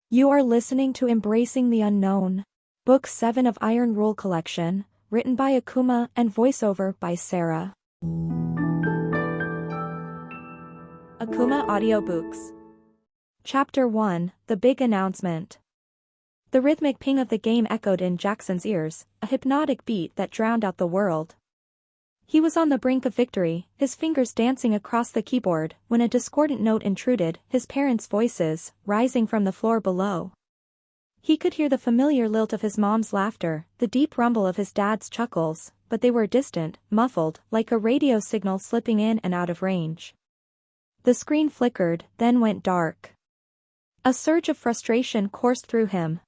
You are listening to Embracing the Unknown. Book 7 of Iron Rule Collection, written by Akumah and voiceover by Sara. Akumah Audiobooks. Chapter 1, The Big Announcement. The rhythmic ping of the game echoed in Jaxon's ears, a hypnotic beat that drowned out the world. He was on the brink of victory, his fingers dancing across the keyboard, when a discordant note intruded, his parents' voices, rising from the floor below. He could hear the familiar lilt of his mom's laughter, the deep rumble of his dad's chuckles, but they were distant, muffled, like a radio signal slipping in and out of range. The screen flickered, then went dark. A surge of frustration coursed through him.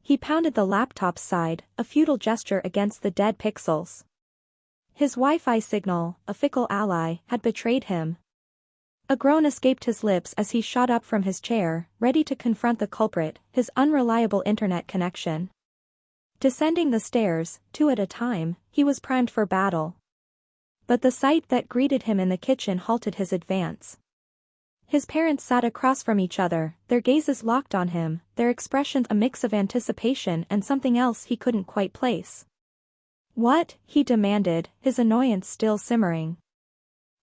He pounded the laptop's side, a futile gesture against the dead pixels. His Wi-Fi signal, a fickle ally, had betrayed him. A groan escaped his lips as he shot up from his chair, ready to confront the culprit, his unreliable internet connection. Descending the stairs, 2 at a time, he was primed for battle. But the sight that greeted him in the kitchen halted his advance. His parents sat across from each other, their gazes locked on him, their expressions a mix of anticipation and something else he couldn't quite place. "What?" he demanded, his annoyance still simmering.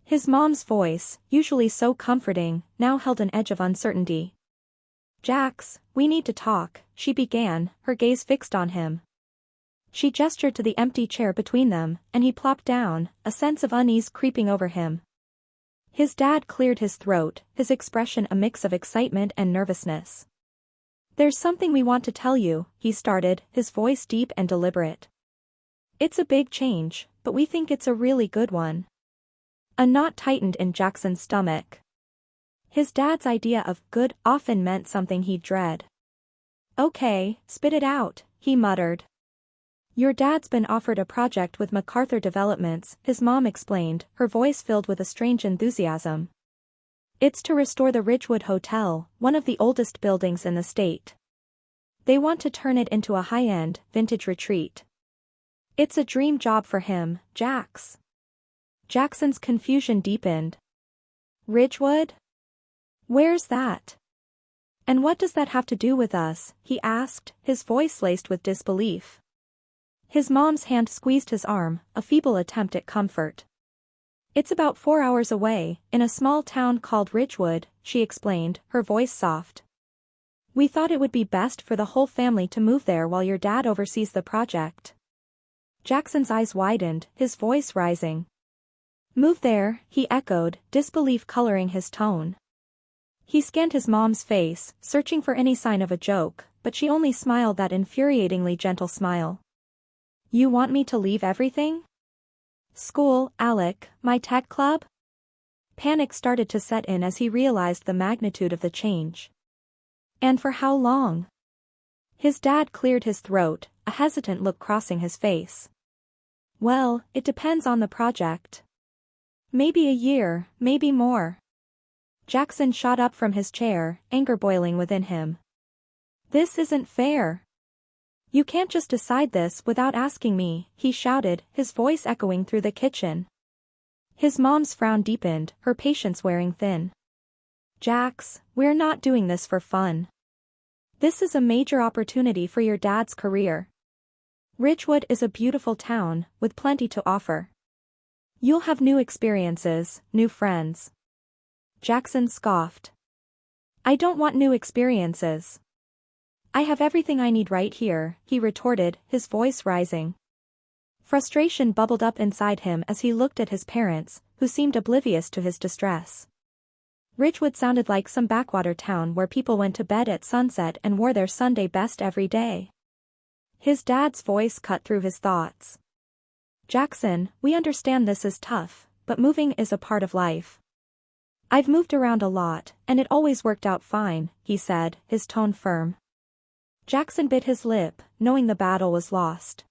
His mom's voice, usually so comforting, now held an edge of uncertainty. "Jax, we need to talk," she began, her gaze fixed on him. She gestured to the empty chair between them, and he plopped down, a sense of unease creeping over him. His dad cleared his throat, his expression a mix of excitement and nervousness. "There's something we want to tell you," he started, his voice deep and deliberate. "It's a big change, but we think it's a really good one." A knot tightened in Jaxon's stomach. His dad's idea of good often meant something he'd dread. "Okay, spit it out," he muttered. "Your dad's been offered a project with MacArthur Developments," his mom explained, her voice filled with a strange enthusiasm. "It's to restore the Ridgewood Hotel, one of the oldest buildings in the state. They want to turn it into a high-end, vintage retreat. It's a dream job for him, Jax." Jaxon's confusion deepened. "Ridgewood? Where's that? And what does that have to do with us?" he asked, his voice laced with disbelief. His mom's hand squeezed his arm, a feeble attempt at comfort. "It's about 4 hours away, in a small town called Ridgewood," she explained, her voice soft. "We thought it would be best for the whole family to move there while your dad oversees the project." Jaxon's eyes widened, his voice rising. "Move there," he echoed, disbelief coloring his tone. He scanned his mom's face, searching for any sign of a joke, but she only smiled that infuriatingly gentle smile. "You want me to leave everything? School, Alec, my tech club?" Panic started to set in as he realized the magnitude of the change. "And for how long?" His dad cleared his throat, a hesitant look crossing his face. "Well, it depends on the project. Maybe a year, maybe more." Jaxon shot up from his chair, anger boiling within him. "This isn't fair. You can't just decide this without asking me," he shouted, his voice echoing through the kitchen. His mom's frown deepened, her patience wearing thin. "Jax, we're not doing this for fun. This is a major opportunity for your dad's career. Ridgewood is a beautiful town, with plenty to offer. You'll have new experiences, new friends." Jaxon scoffed. "I don't want new experiences. I have everything I need right here," he retorted, his voice rising. Frustration bubbled up inside him as he looked at his parents, who seemed oblivious to his distress. Ridgewood sounded like some backwater town where people went to bed at sunset and wore their Sunday best every day. His dad's voice cut through his thoughts. "Jaxon, we understand this is tough, but moving is a part of life. I've moved around a lot, and it always worked out fine," he said, his tone firm. Jaxon bit his lip, knowing the battle was lost.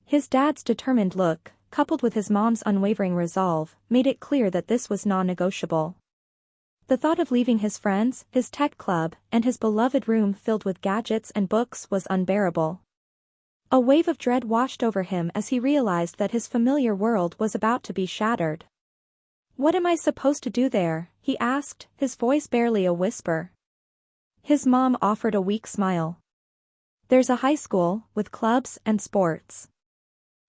His dad's determined look, coupled with his mom's unwavering resolve, made it clear that this was non-negotiable. The thought of leaving his friends, his tech club, and his beloved room filled with gadgets and books was unbearable. A wave of dread washed over him as he realized that his familiar world was about to be shattered. "What am I supposed to do there?" he asked, his voice barely a whisper. His mom offered a weak smile. There's a high school, with clubs and sports.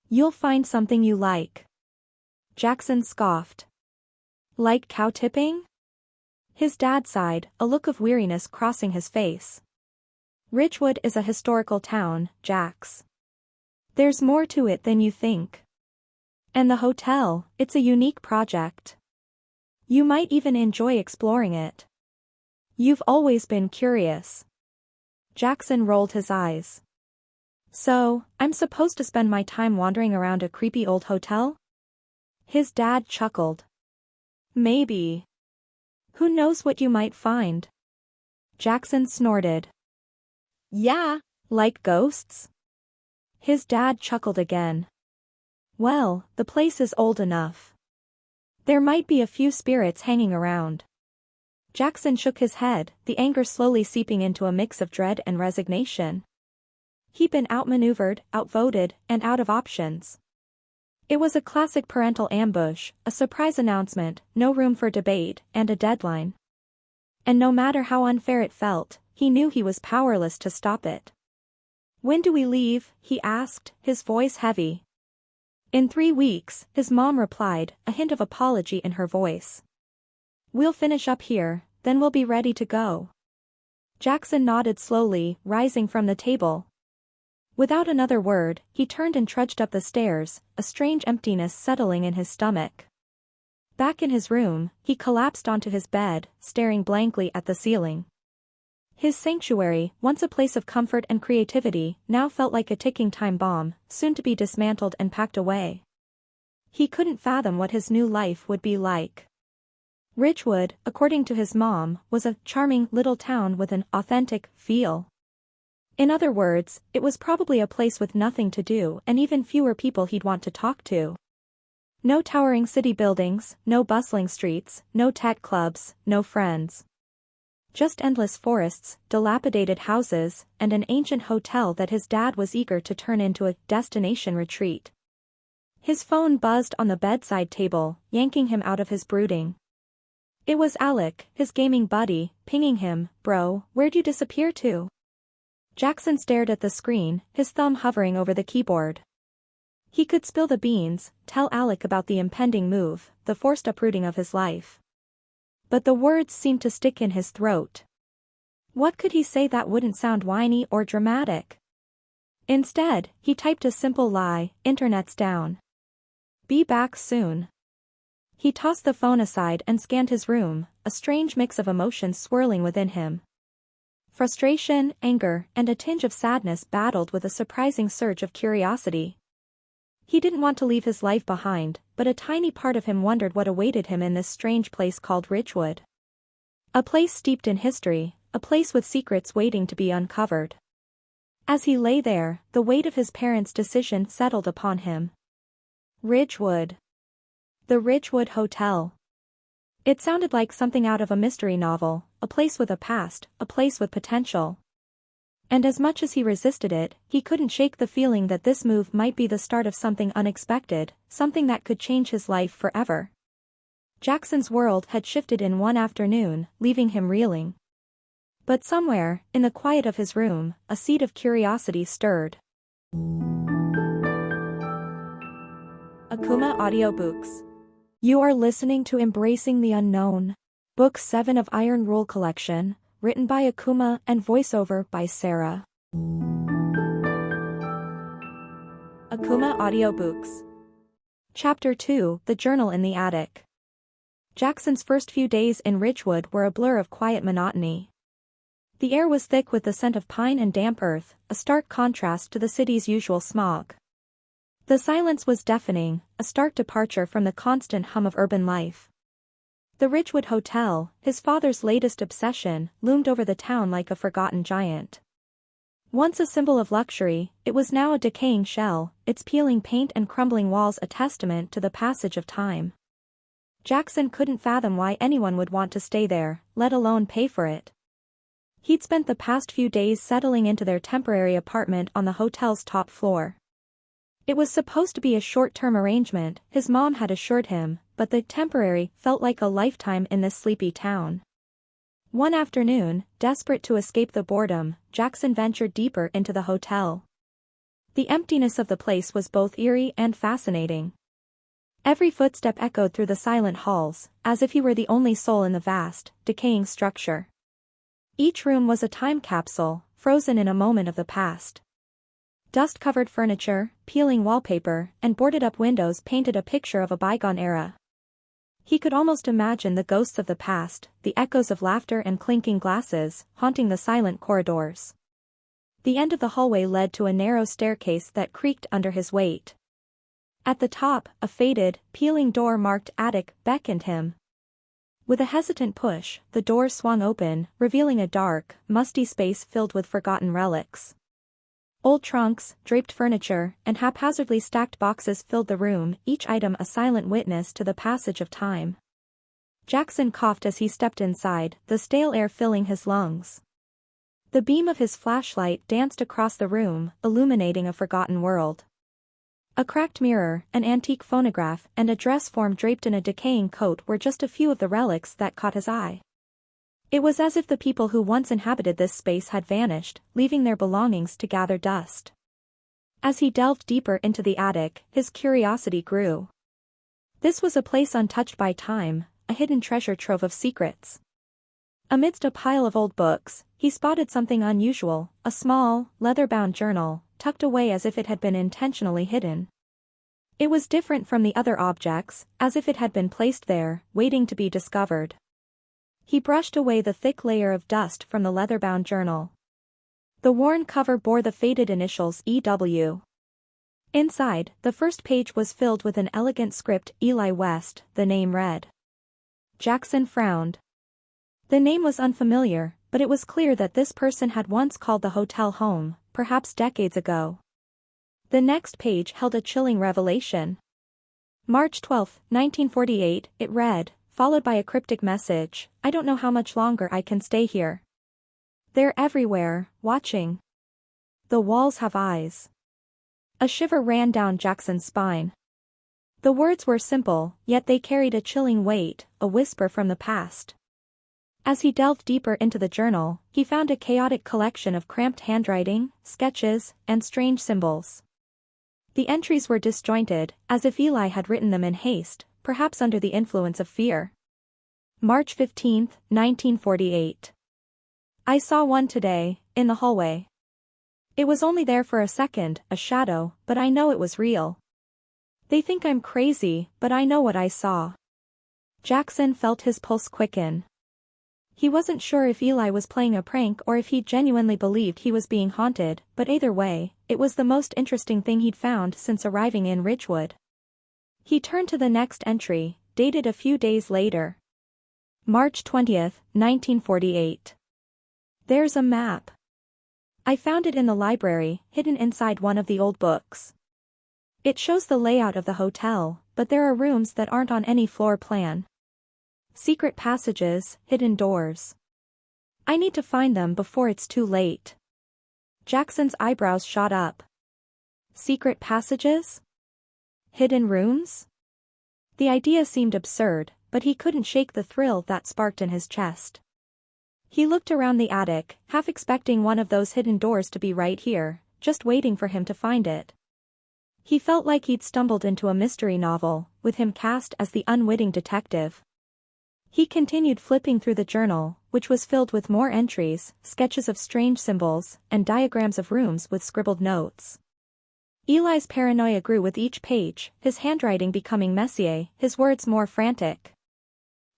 You'll find something you like. Jaxon scoffed. Like cow tipping? His dad sighed, a look of weariness crossing his face. Ridgewood is a historical town, Jax. There's more to it than you think. And the hotel, it's a unique project. You might even enjoy exploring it. You've always been curious. Jaxon rolled his eyes. So, I'm supposed to spend my time wandering around a creepy old hotel? His dad chuckled. Maybe. Who knows what you might find? Jaxon snorted. Yeah, like ghosts? His dad chuckled again. Well, the place is old enough. There might be a few spirits hanging around. Jaxon shook his head, the anger slowly seeping into a mix of dread and resignation. He'd been outmaneuvered, outvoted, and out of options. It was a classic parental ambush, a surprise announcement, no room for debate, and a deadline. And no matter how unfair it felt, he knew he was powerless to stop it. When do we leave? He asked, his voice heavy. In 3 weeks, his mom replied, a hint of apology in her voice. We'll finish up here, then we'll be ready to go. Jaxon nodded slowly, rising from the table. Without another word, he turned and trudged up the stairs, a strange emptiness settling in his stomach. Back in his room, he collapsed onto his bed, staring blankly at the ceiling. His sanctuary, once a place of comfort and creativity, now felt like a ticking time bomb, soon to be dismantled and packed away. He couldn't fathom what his new life would be like. Ridgewood, according to his mom, was a charming little town with an authentic feel. In other words, it was probably a place with nothing to do and even fewer people he'd want to talk to. No towering city buildings, no bustling streets, no tech clubs, no friends. Just endless forests, dilapidated houses, and an ancient hotel that his dad was eager to turn into a destination retreat. His phone buzzed on the bedside table, yanking him out of his brooding. It was Alec, his gaming buddy, pinging him. Bro, where'd you disappear to? Jaxon stared at the screen, his thumb hovering over the keyboard. He could spill the beans, tell Alec about the impending move, the forced uprooting of his life. But the words seemed to stick in his throat. What could he say that wouldn't sound whiny or dramatic? Instead, he typed a simple lie, internet's down. Be back soon. He tossed the phone aside and scanned his room, a strange mix of emotions swirling within him. Frustration, anger, and a tinge of sadness battled with a surprising surge of curiosity. He didn't want to leave his life behind, but a tiny part of him wondered what awaited him in this strange place called Ridgewood. A place steeped in history, a place with secrets waiting to be uncovered. As he lay there, the weight of his parents' decision settled upon him. Ridgewood. The Ridgewood Hotel. It sounded like something out of a mystery novel, a place with a past, a place with potential. And as much as he resisted it, he couldn't shake the feeling that this move might be the start of something unexpected, something that could change his life forever. Jaxon's world had shifted in one afternoon, leaving him reeling. But somewhere, in the quiet of his room, a seed of curiosity stirred. Akumah Audiobooks. You are listening to Embracing the Unknown. Book 7 of Iron Rule Collection, written by Akumah and voiceover by Sara. Akumah Audiobooks. Chapter 2, The Journal in the Attic. Jaxon's first few days in Ridgewood were a blur of quiet monotony. The air was thick with the scent of pine and damp earth, a stark contrast to the city's usual smog. The silence was deafening, a stark departure from the constant hum of urban life. The Ridgewood Hotel, his father's latest obsession, loomed over the town like a forgotten giant. Once a symbol of luxury, it was now a decaying shell, its peeling paint and crumbling walls a testament to the passage of time. Jaxon couldn't fathom why anyone would want to stay there, let alone pay for it. He'd spent the past few days settling into their temporary apartment on the hotel's top floor. It was supposed to be a short-term arrangement, his mom had assured him, but the temporary felt like a lifetime in this sleepy town. One afternoon, desperate to escape the boredom, Jaxon ventured deeper into the hotel. The emptiness of the place was both eerie and fascinating. Every footstep echoed through the silent halls, as if he were the only soul in the vast, decaying structure. Each room was a time capsule, frozen in a moment of the past. Dust-covered furniture, peeling wallpaper, and boarded-up windows painted a picture of a bygone era. He could almost imagine the ghosts of the past, the echoes of laughter and clinking glasses, haunting the silent corridors. The end of the hallway led to a narrow staircase that creaked under his weight. At the top, a faded, peeling door marked attic beckoned him. With a hesitant push, the door swung open, revealing a dark, musty space filled with forgotten relics. Old trunks, draped furniture, and haphazardly stacked boxes filled the room, each item a silent witness to the passage of time. Jaxon coughed as he stepped inside, the stale air filling his lungs. The beam of his flashlight danced across the room, illuminating a forgotten world. A cracked mirror, an antique phonograph, and a dress form draped in a decaying coat were just a few of the relics that caught his eye. It was as if the people who once inhabited this space had vanished, leaving their belongings to gather dust. As he delved deeper into the attic, his curiosity grew. This was a place untouched by time, a hidden treasure trove of secrets. Amidst a pile of old books, he spotted something unusual, a small, leather-bound journal, tucked away as if it had been intentionally hidden. It was different from the other objects, as if it had been placed there, waiting to be discovered. He brushed away the thick layer of dust from the leather-bound journal. The worn cover bore the faded initials E.W. Inside, the first page was filled with an elegant script, Eli West, the name read. Jaxon frowned. The name was unfamiliar, but it was clear that this person had once called the hotel home, perhaps decades ago. The next page held a chilling revelation. March 12, 1948, it read, followed by a cryptic message, I don't know how much longer I can stay here. They're everywhere, watching. The walls have eyes. A shiver ran down Jaxon's spine. The words were simple, yet they carried a chilling weight, a whisper from the past. As he delved deeper into the journal, he found a chaotic collection of cramped handwriting, sketches, and strange symbols. The entries were disjointed, as if Eli had written them in haste, perhaps under the influence of fear. March 15, 1948. I saw one today, in the hallway. It was only there for a second, a shadow, but I know it was real. They think I'm crazy, but I know what I saw. Jaxon felt his pulse quicken. He wasn't sure if Eli was playing a prank or if he genuinely believed he was being haunted, but either way, it was the most interesting thing he'd found since arriving in Ridgewood. He turned to the next entry, dated a few days later. March 20, 1948. There's a map. I found it in the library, hidden inside one of the old books. It shows the layout of the hotel, but there are rooms that aren't on any floor plan. Secret passages, hidden doors. I need to find them before it's too late. Jaxon's eyebrows shot up. Secret passages? Hidden rooms? The idea seemed absurd, but he couldn't shake the thrill that sparked in his chest. He looked around the attic, half expecting one of those hidden doors to be right here, just waiting for him to find it. He felt like he'd stumbled into a mystery novel, with him cast as the unwitting detective. He continued flipping through the journal, which was filled with more entries, sketches of strange symbols, and diagrams of rooms with scribbled notes. Eli's paranoia grew with each page, his handwriting becoming messier, his words more frantic.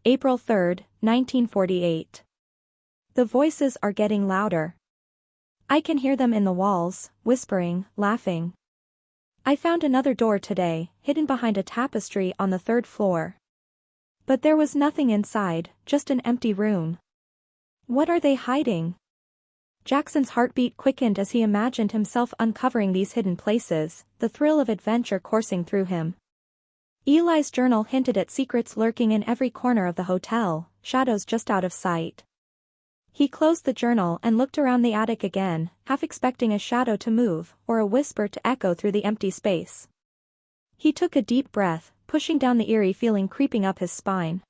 April 3, 1948. The voices are getting louder. I can hear them in the walls, whispering, laughing. I found another door today, hidden behind a tapestry on the 3rd floor. But there was nothing inside, just an empty room. What are they hiding? Jaxon's heartbeat quickened as he imagined himself uncovering these hidden places, the thrill of adventure coursing through him. Eli's journal hinted at secrets lurking in every corner of the hotel, shadows just out of sight. He closed the journal and looked around the attic again, half expecting a shadow to move, or a whisper to echo through the empty space. He took a deep breath, pushing down the eerie feeling creeping up his spine.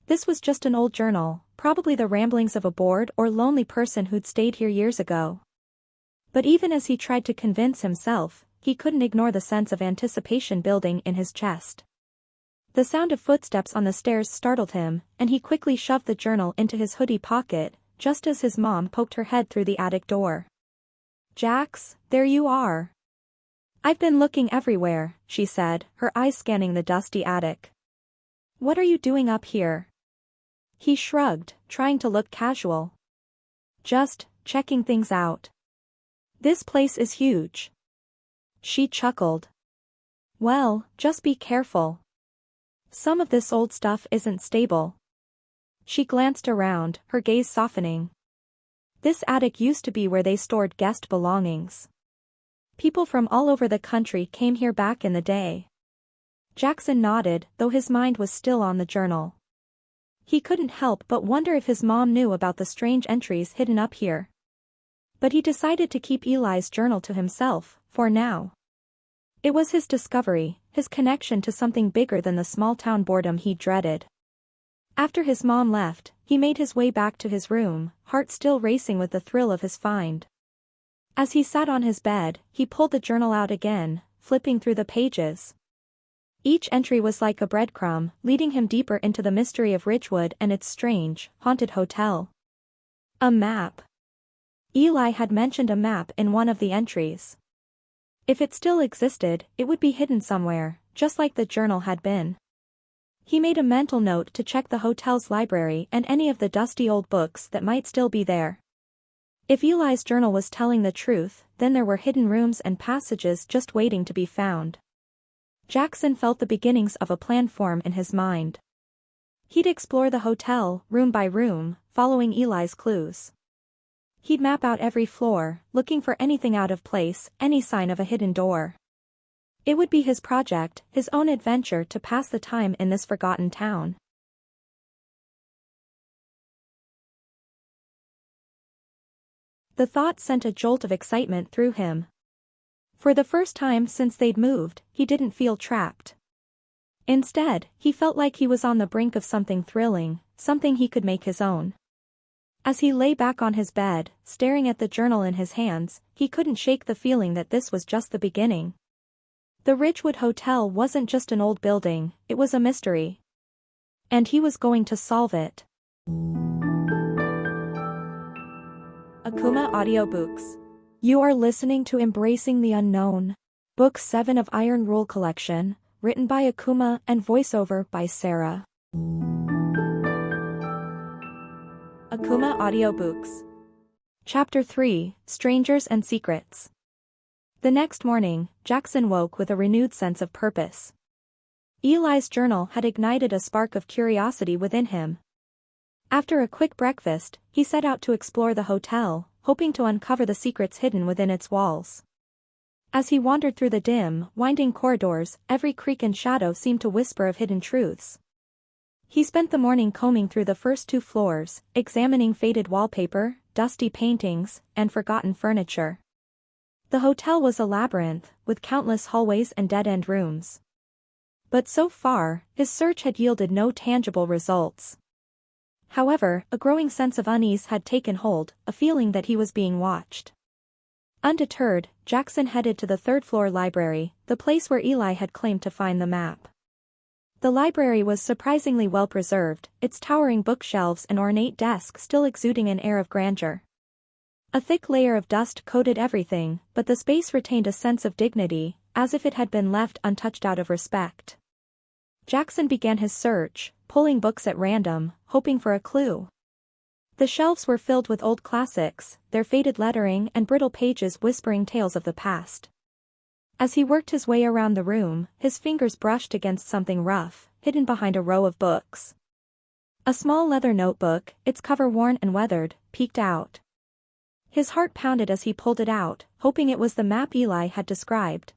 This was just an old journal, probably the ramblings of a bored or lonely person who'd stayed here years ago. But even as he tried to convince himself, he couldn't ignore the sense of anticipation building in his chest. The sound of footsteps on the stairs startled him, and he quickly shoved the journal into his hoodie pocket, just as his mom poked her head through the attic door. "Jax, there you are. I've been looking everywhere," she said, her eyes scanning the dusty attic. "What are you doing up here?" He shrugged, trying to look casual. "Just checking things out. This place is huge." She chuckled. "Well, just be careful. Some of this old stuff isn't stable." She glanced around, her gaze softening. This attic used to be where they stored guest belongings. People from all over the country came here back in the day. Jaxon nodded, though his mind was still on the journal. He couldn't help but wonder if his mom knew about the strange entries hidden up here. But he decided to keep Eli's journal to himself, for now. It was his discovery, his connection to something bigger than the small-town boredom he dreaded. After his mom left, he made his way back to his room, heart still racing with the thrill of his find. As he sat on his bed, he pulled the journal out again, flipping through the pages. Each entry was like a breadcrumb, leading him deeper into the mystery of Ridgewood and its strange, haunted hotel. A map. Eli had mentioned a map in one of the entries. If it still existed, it would be hidden somewhere, just like the journal had been. He made a mental note to check the hotel's library and any of the dusty old books that might still be there. If Eli's journal was telling the truth, then there were hidden rooms and passages just waiting to be found. Jaxon felt the beginnings of a plan form in his mind. He'd explore the hotel, room by room, following Eli's clues. He'd map out every floor, looking for anything out of place, any sign of a hidden door. It would be his project, his own adventure to pass the time in this forgotten town. The thought sent a jolt of excitement through him. For the first time since they'd moved, he didn't feel trapped. Instead, he felt like he was on the brink of something thrilling, something he could make his own. As he lay back on his bed, staring at the journal in his hands, he couldn't shake the feeling that this was just the beginning. The Ridgewood Hotel wasn't just an old building, it was a mystery. And he was going to solve it. Akumah Audiobooks. You are listening to Embracing the Unknown. Book 7 of Iron Rule Collection, written by Akumah and voiceover by Sara. Akumah Audiobooks. Chapter 3, Strangers and Secrets. The next morning, Jaxon woke with a renewed sense of purpose. Eli's journal had ignited a spark of curiosity within him. After a quick breakfast, he set out to explore the hotel, hoping to uncover the secrets hidden within its walls. As he wandered through the dim, winding corridors, every creak and shadow seemed to whisper of hidden truths. He spent the morning combing through the first 2 floors, examining faded wallpaper, dusty paintings, and forgotten furniture. The hotel was a labyrinth, with countless hallways and dead-end rooms. But so far, his search had yielded no tangible results. However, a growing sense of unease had taken hold, a feeling that he was being watched. Undeterred, Jaxon headed to the 3rd-floor library, the place where Eli had claimed to find the map. The library was surprisingly well preserved, its towering bookshelves and ornate desk still exuding an air of grandeur. A thick layer of dust coated everything, but the space retained a sense of dignity, as if it had been left untouched out of respect. Jaxon began his search, pulling books at random, hoping for a clue. The shelves were filled with old classics, their faded lettering and brittle pages whispering tales of the past. As he worked his way around the room, his fingers brushed against something rough, hidden behind a row of books. A small leather notebook, its cover worn and weathered, peeked out. His heart pounded as he pulled it out, hoping it was the map Eli had described.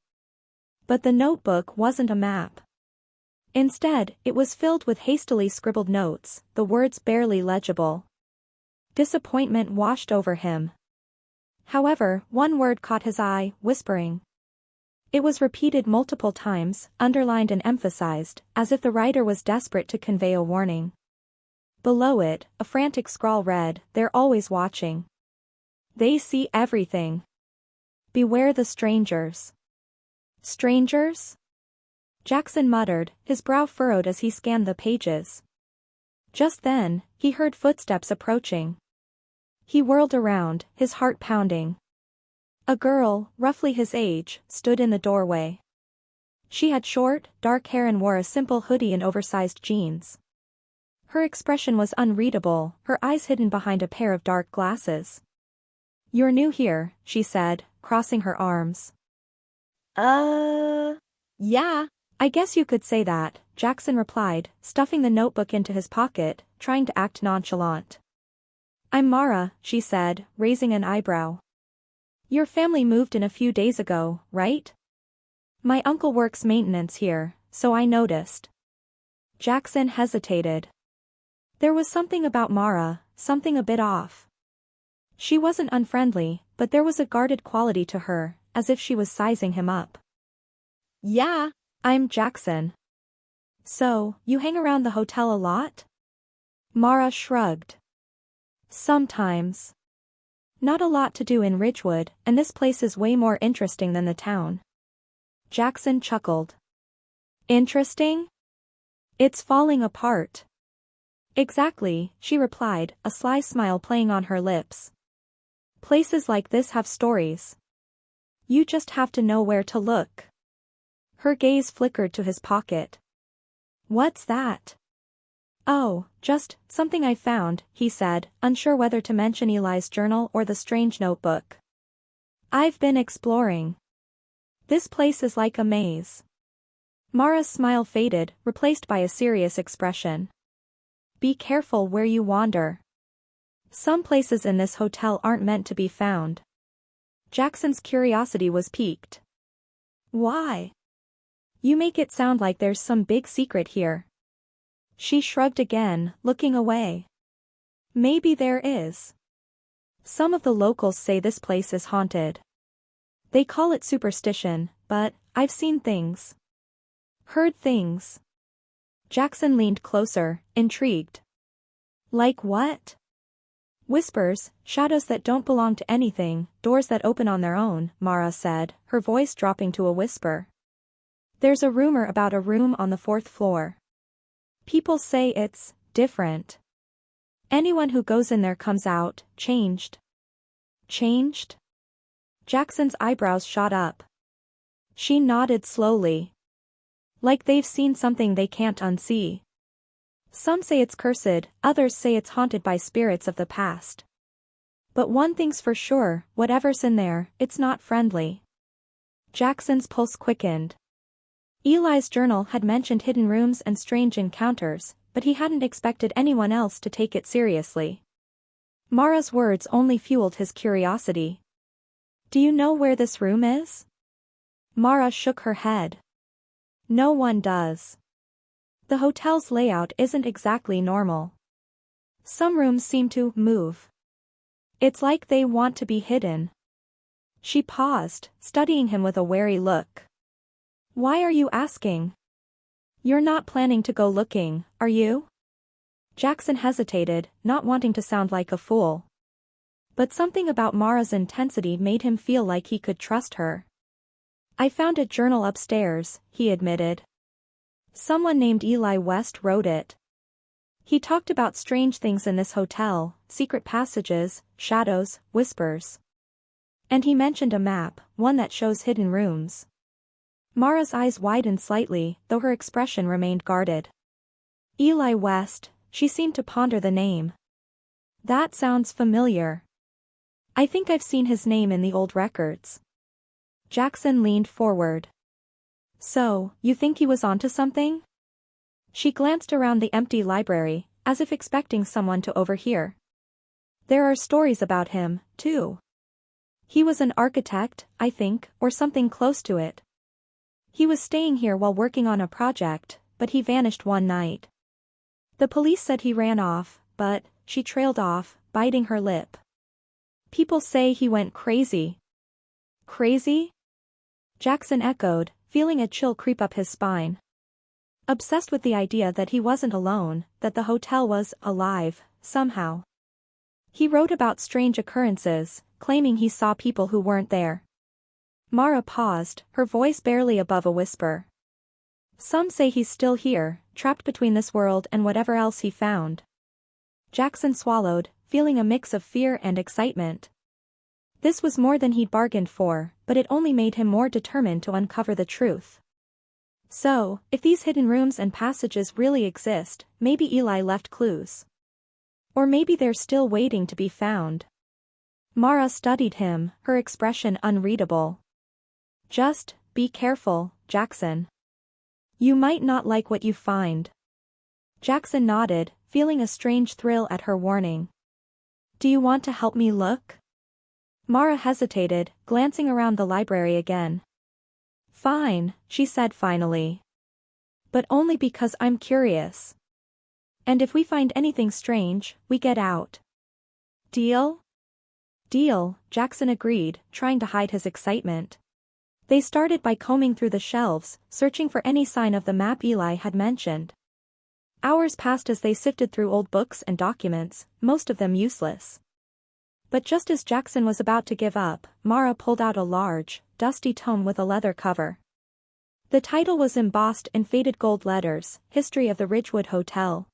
But the notebook wasn't a map. Instead, it was filled with hastily scribbled notes, the words barely legible. Disappointment washed over him. However, one word caught his eye, whispering. It was repeated multiple times, underlined and emphasized, as if the writer was desperate to convey a warning. Below it, a frantic scrawl read, "They're always watching. They see everything. Beware the strangers." Strangers? Jaxon muttered, his brow furrowed as he scanned the pages. Just then, he heard footsteps approaching. He whirled around, his heart pounding. A girl, roughly his age, stood in the doorway. She had short, dark hair and wore a simple hoodie and oversized jeans. Her expression was unreadable, her eyes hidden behind a pair of dark glasses. "You're new here," she said, crossing her arms. Yeah. "I guess you could say that," Jaxon replied, stuffing the notebook into his pocket, trying to act nonchalant. "I'm Mara," she said, raising an eyebrow. "Your family moved in a few days ago, right? My uncle works maintenance here, so I noticed." Jaxon hesitated. There was something about Mara, something a bit off. She wasn't unfriendly, but there was a guarded quality to her, as if she was sizing him up. Yeah. "I'm Jaxon." "So, you hang around the hotel a lot?" Mara shrugged. "Sometimes. Not a lot to do in Ridgewood, and this place is way more interesting than the town." Jaxon chuckled. "Interesting? It's falling apart." "Exactly," she replied, a sly smile playing on her lips. "Places like this have stories. You just have to know where to look." Her gaze flickered to his pocket. "What's that?" "Oh, just something I found," he said, unsure whether to mention Eli's journal or the strange notebook. "I've been exploring. This place is like a maze." Mara's smile faded, replaced by a serious expression. "Be careful where you wander. Some places in this hotel aren't meant to be found." Jackson's curiosity was piqued. "Why? You make it sound like there's some big secret here." She shrugged again, looking away. "Maybe there is. Some of the locals say this place is haunted. They call it superstition, but I've seen things. Heard things." Jaxon leaned closer, intrigued. "Like what?" "Whispers, shadows that don't belong to anything, doors that open on their own," Mara said, her voice dropping to a whisper. "There's a rumor about a room on the 4th floor. People say it's different. Anyone who goes in there comes out changed." "Changed?" Jackson's eyebrows shot up. She nodded slowly. "Like they've seen something they can't unsee. Some say it's cursed, others say it's haunted by spirits of the past. But one thing's for sure, whatever's in there, it's not friendly." Jackson's pulse quickened. Eli's journal had mentioned hidden rooms and strange encounters, but he hadn't expected anyone else to take it seriously. Mara's words only fueled his curiosity. "Do you know where this room is?" Mara shook her head. "No one does. The hotel's layout isn't exactly normal. Some rooms seem to move. It's like they want to be hidden." She paused, studying him with a wary look. "Why are you asking? You're not planning to go looking, are you?" Jaxon hesitated, not wanting to sound like a fool. But something about Mara's intensity made him feel like he could trust her. "I found a journal upstairs," he admitted. "Someone named Eli West wrote it. He talked about strange things in this hotel, secret passages, shadows, whispers. And he mentioned a map, one that shows hidden rooms." Mara's eyes widened slightly, though her expression remained guarded. "Eli West," she seemed to ponder the name. "That sounds familiar. I think I've seen his name in the old records." Jaxon leaned forward. "So, you think he was onto something?" She glanced around the empty library, as if expecting someone to overhear. "There are stories about him, too. He was an architect, I think, or something close to it. He was staying here while working on a project, but he vanished one night. The police said he ran off, but," she trailed off, biting her lip. "People say he went crazy." "Crazy?" Jaxon echoed, feeling a chill creep up his spine. Obsessed with the idea that he wasn't alone, that the hotel was alive, somehow. He wrote about strange occurrences, claiming he saw people who weren't there. Mara paused, her voice barely above a whisper. Some say he's still here, trapped between this world and whatever else he found. Jaxon swallowed, feeling a mix of fear and excitement. This was more than he'd bargained for, but it only made him more determined to uncover the truth. So, if these hidden rooms and passages really exist, maybe Eli left clues. Or maybe they're still waiting to be found. Mara studied him, her expression unreadable. Just, be careful, Jaxon. You might not like what you find. Jaxon nodded, feeling a strange thrill at her warning. Do you want to help me look? Mara hesitated, glancing around the library again. Fine, she said finally. But only because I'm curious. And if we find anything strange, we get out. Deal? Deal, Jaxon agreed, trying to hide his excitement. They started by combing through the shelves, searching for any sign of the map Eli had mentioned. Hours passed as they sifted through old books and documents, most of them useless. But just as Jaxon was about to give up, Mara pulled out a large, dusty tome with a leather cover. The title was embossed in faded gold letters, History of the Ridgewood Hotel.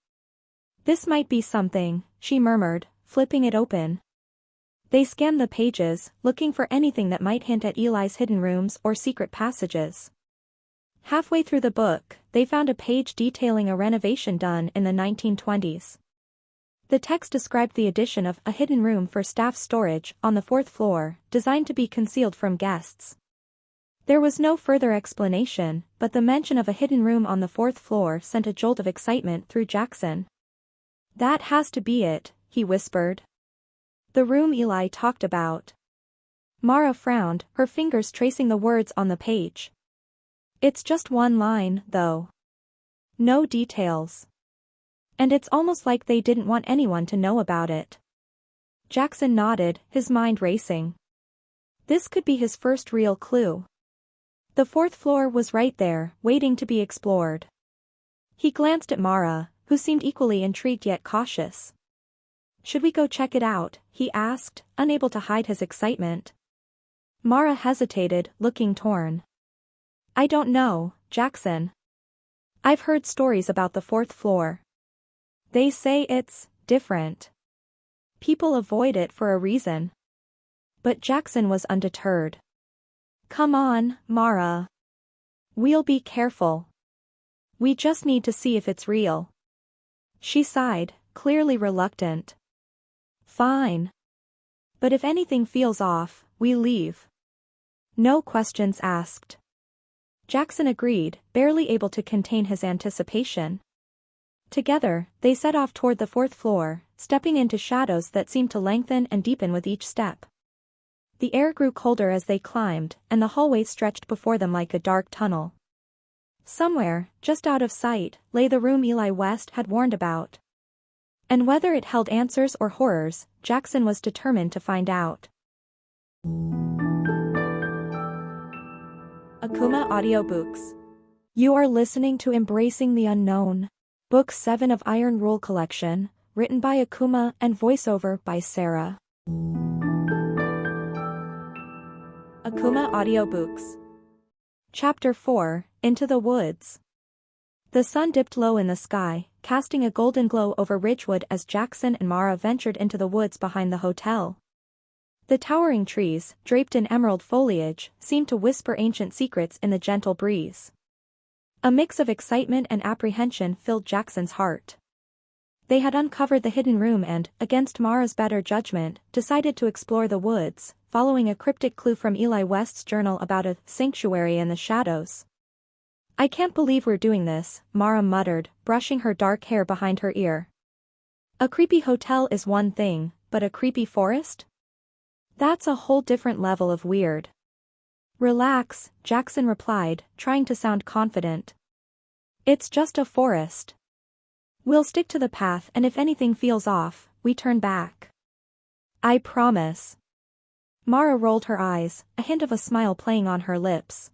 This might be something, she murmured, flipping it open. They scanned the pages, looking for anything that might hint at Eli's hidden rooms or secret passages. Halfway through the book, they found a page detailing a renovation done in the 1920s. The text described the addition of a hidden room for staff storage on the 4th floor, designed to be concealed from guests. There was no further explanation, but the mention of a hidden room on the 4th floor sent a jolt of excitement through Jaxon. That has to be it, he whispered. The room Eli talked about. Mara frowned, her fingers tracing the words on the page. It's just one line, though. No details. And it's almost like they didn't want anyone to know about it. Jaxon nodded, his mind racing. This could be his first real clue. The 4th floor was right there, waiting to be explored. He glanced at Mara, who seemed equally intrigued yet cautious. Should we go check it out? He asked, unable to hide his excitement. Mara hesitated, looking torn. I don't know, Jaxon. I've heard stories about the 4th floor. They say it's different. People avoid it for a reason. But Jaxon was undeterred. Come on, Mara. We'll be careful. We just need to see if it's real. She sighed, clearly reluctant. Fine. But if anything feels off, we leave. No questions asked. Jaxon agreed, barely able to contain his anticipation. Together, they set off toward the 4th floor, stepping into shadows that seemed to lengthen and deepen with each step. The air grew colder as they climbed, and the hallway stretched before them like a dark tunnel. Somewhere, just out of sight, lay the room Eli West had warned about. And whether it held answers or horrors, Jaxon was determined to find out. Akumah Audiobooks. You are listening to Embracing the Unknown. Book 7 of Iron Rule Collection, written by Akumah and voiceover by Sara. Akumah Audiobooks. Chapter 4, Into the Woods. The sun dipped low in the sky, casting a golden glow over Ridgewood as Jaxon and Mara ventured into the woods behind the hotel. The towering trees, draped in emerald foliage, seemed to whisper ancient secrets in the gentle breeze. A mix of excitement and apprehension filled Jackson's heart. They had uncovered the hidden room and, against Mara's better judgment, decided to explore the woods, following a cryptic clue from Eli West's journal about a sanctuary in the shadows. I can't believe we're doing this, Mara muttered, brushing her dark hair behind her ear. A creepy hotel is one thing, but a creepy forest? That's a whole different level of weird. Relax, Jaxon replied, trying to sound confident. It's just a forest. We'll stick to the path, and if anything feels off, we turn back. I promise. Mara rolled her eyes, a hint of a smile playing on her lips.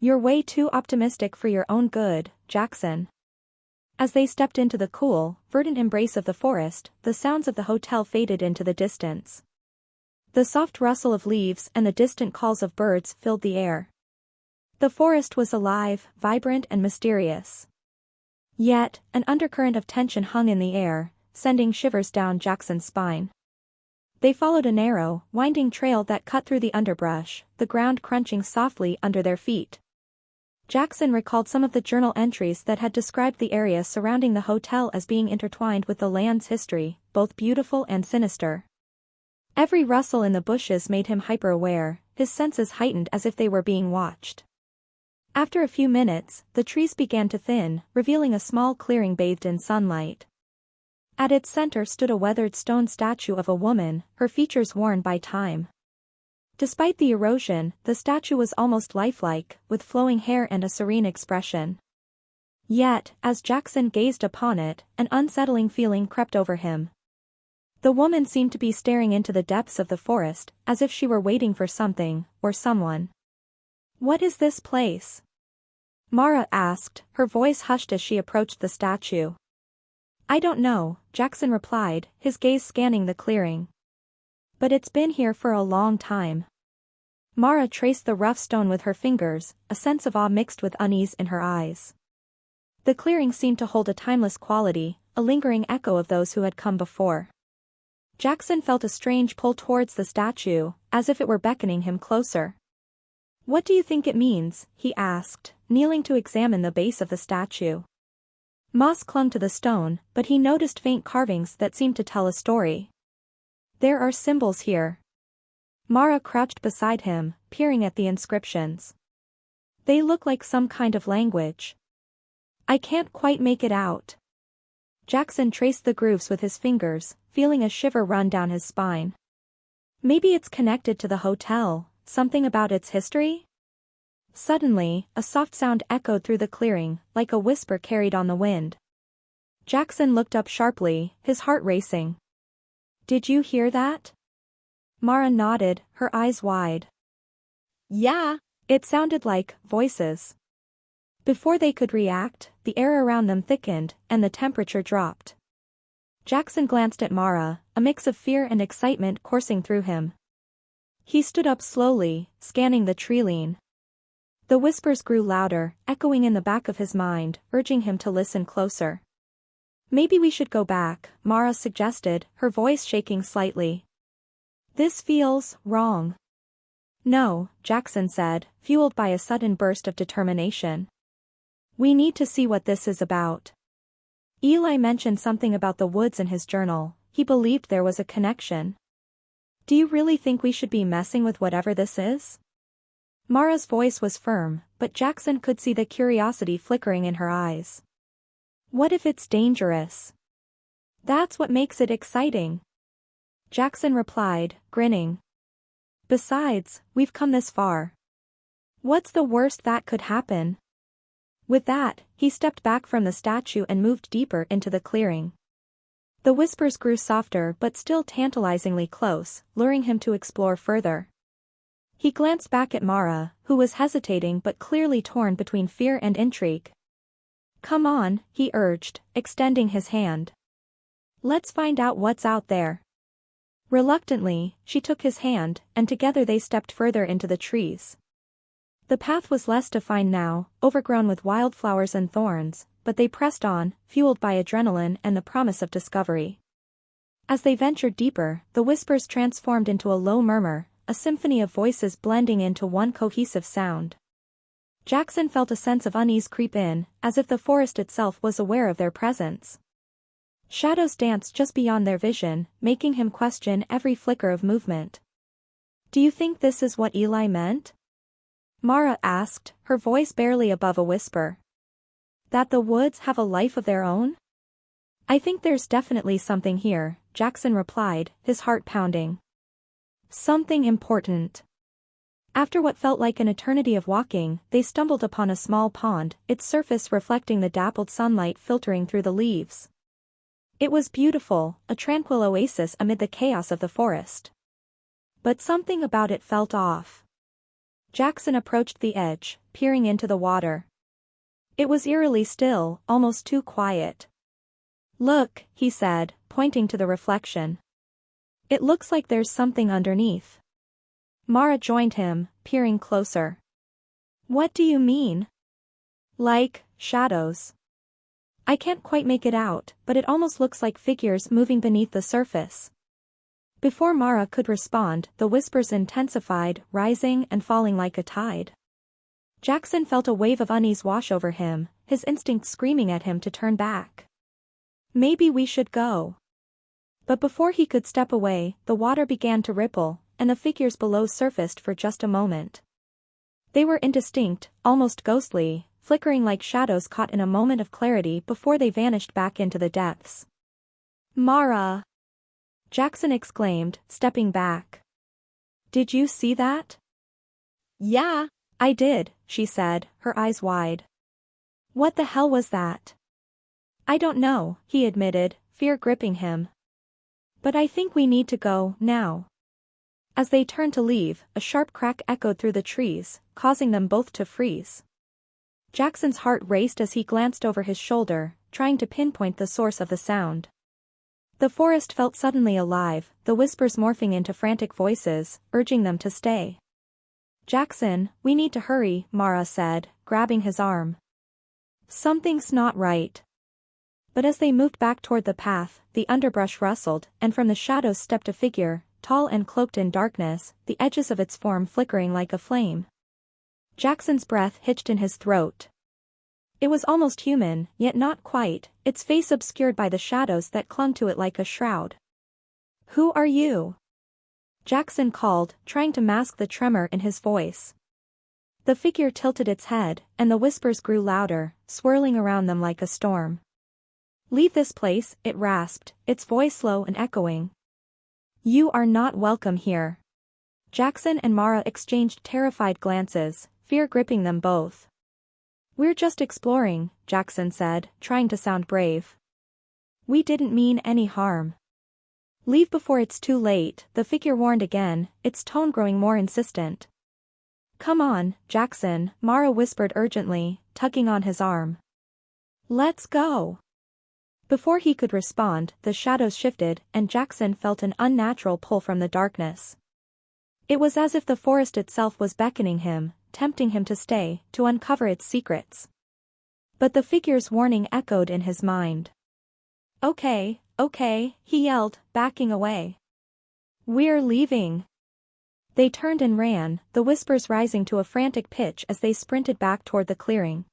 You're way too optimistic for your own good, Jaxon. As they stepped into the cool, verdant embrace of the forest, the sounds of the hotel faded into the distance. The soft rustle of leaves and the distant calls of birds filled the air. The forest was alive, vibrant and mysterious. Yet, an undercurrent of tension hung in the air, sending shivers down Jaxon's spine. They followed a narrow, winding trail that cut through the underbrush, the ground crunching softly under their feet. Jaxon recalled some of the journal entries that had described the area surrounding the hotel as being intertwined with the land's history, both beautiful and sinister. Every rustle in the bushes made him hyper-aware, his senses heightened as if they were being watched. After a few minutes, the trees began to thin, revealing a small clearing bathed in sunlight. At its center stood a weathered stone statue of a woman, her features worn by time. Despite the erosion, the statue was almost lifelike, with flowing hair and a serene expression. Yet, as Jaxon gazed upon it, an unsettling feeling crept over him. The woman seemed to be staring into the depths of the forest, as if she were waiting for something, or someone. "What is this place?" Mara asked, her voice hushed as she approached the statue. "I don't know," Jaxon replied, his gaze scanning the clearing. "But it's been here for a long time." Mara traced the rough stone with her fingers, a sense of awe mixed with unease in her eyes. The clearing seemed to hold a timeless quality, a lingering echo of those who had come before. Jaxon felt a strange pull towards the statue, as if it were beckoning him closer. "What do you think it means?" he asked, kneeling to examine the base of the statue. Moss clung to the stone, but he noticed faint carvings that seemed to tell a story. "There are symbols here." Mara crouched beside him, peering at the inscriptions. "They look like some kind of language. I can't quite make it out." Jaxon traced the grooves with his fingers, feeling a shiver run down his spine. "Maybe it's connected to the hotel, something about its history?" Suddenly, a soft sound echoed through the clearing, like a whisper carried on the wind. Jaxon looked up sharply, his heart racing. "Did you hear that?" Mara nodded, her eyes wide. Yeah. It sounded like voices. Before they could react, the air around them thickened, and the temperature dropped. Jaxon glanced at Mara, a mix of fear and excitement coursing through him. He stood up slowly, scanning the tree-line. The whispers grew louder, echoing in the back of his mind, urging him to listen closer. "Maybe we should go back," Mara suggested, her voice shaking slightly. "This feels wrong." "No," Jaxon said, fueled by a sudden burst of determination. "We need to see what this is about." Eli mentioned something about the woods in his journal. He believed there was a connection. "Do you really think we should be messing with whatever this is?" Mara's voice was firm, but Jaxon could see the curiosity flickering in her eyes. "What if it's dangerous?" "That's what makes it exciting," Jaxon replied, grinning. "Besides, we've come this far. What's the worst that could happen?" With that, he stepped back from the statue and moved deeper into the clearing. The whispers grew softer but still tantalizingly close, luring him to explore further. He glanced back at Mara, who was hesitating but clearly torn between fear and intrigue. "Come on," he urged, extending his hand. "Let's find out what's out there." Reluctantly, she took his hand, and together they stepped further into the trees. The path was less defined now, overgrown with wildflowers and thorns, but they pressed on, fueled by adrenaline and the promise of discovery. As they ventured deeper, the whispers transformed into a low murmur, a symphony of voices blending into one cohesive sound. Jaxon felt a sense of unease creep in, as if the forest itself was aware of their presence. Shadows danced just beyond their vision, making him question every flicker of movement. "Do you think this is what Eli meant?" Mara asked, her voice barely above a whisper. "That the woods have a life of their own?" "I think there's definitely something here," Jaxon replied, his heart pounding. "Something important." After what felt like an eternity of walking, they stumbled upon a small pond, its surface reflecting the dappled sunlight filtering through the leaves. It was beautiful, a tranquil oasis amid the chaos of the forest. But something about it felt off. Jaxon approached the edge, peering into the water. It was eerily still, almost too quiet. "Look," he said, pointing to the reflection. "It looks like there's something underneath." Mara joined him, peering closer. "What do you mean?" "Like, shadows. I can't quite make it out, but it almost looks like figures moving beneath the surface." Before Mara could respond, the whispers intensified, rising and falling like a tide. Jaxon felt a wave of unease wash over him, his instinct screaming at him to turn back. "Maybe we should go." But before he could step away, the water began to ripple, and the figures below surfaced for just a moment. They were indistinct, almost ghostly, flickering like shadows caught in a moment of clarity before they vanished back into the depths. "Mara!" Jaxon exclaimed, stepping back. "Did you see that?" Yeah. "I did," she said, her eyes wide. "What the hell was that?" "I don't know," he admitted, fear gripping him. "But I think we need to go, now." As they turned to leave, a sharp crack echoed through the trees, causing them both to freeze. Jackson's heart raced as he glanced over his shoulder, trying to pinpoint the source of the sound. The forest felt suddenly alive, the whispers morphing into frantic voices, urging them to stay. "Jaxon, we need to hurry," Mara said, grabbing his arm. "Something's not right." But as they moved back toward the path, the underbrush rustled, and from the shadows stepped a figure, tall and cloaked in darkness, the edges of its form flickering like a flame. Jackson's breath hitched in his throat. It was almost human, yet not quite, its face obscured by the shadows that clung to it like a shroud. "Who are you?" Jaxon called, trying to mask the tremor in his voice. The figure tilted its head, and the whispers grew louder, swirling around them like a storm. "Leave this place," it rasped, its voice low and echoing. "You are not welcome here." Jaxon and Mara exchanged terrified glances, fear gripping them both. "We're just exploring," Jaxon said, trying to sound brave. "We didn't mean any harm." "Leave before it's too late," the figure warned again, its tone growing more insistent. "Come on, Jaxon," Mara whispered urgently, tugging on his arm. "Let's go." Before he could respond, the shadows shifted, and Jaxon felt an unnatural pull from the darkness. It was as if the forest itself was beckoning him, tempting him to stay, to uncover its secrets. But the figure's warning echoed in his mind. Okay, he yelled, backing away. "We're leaving." They turned and ran, the whispers rising to a frantic pitch as they sprinted back toward the clearing.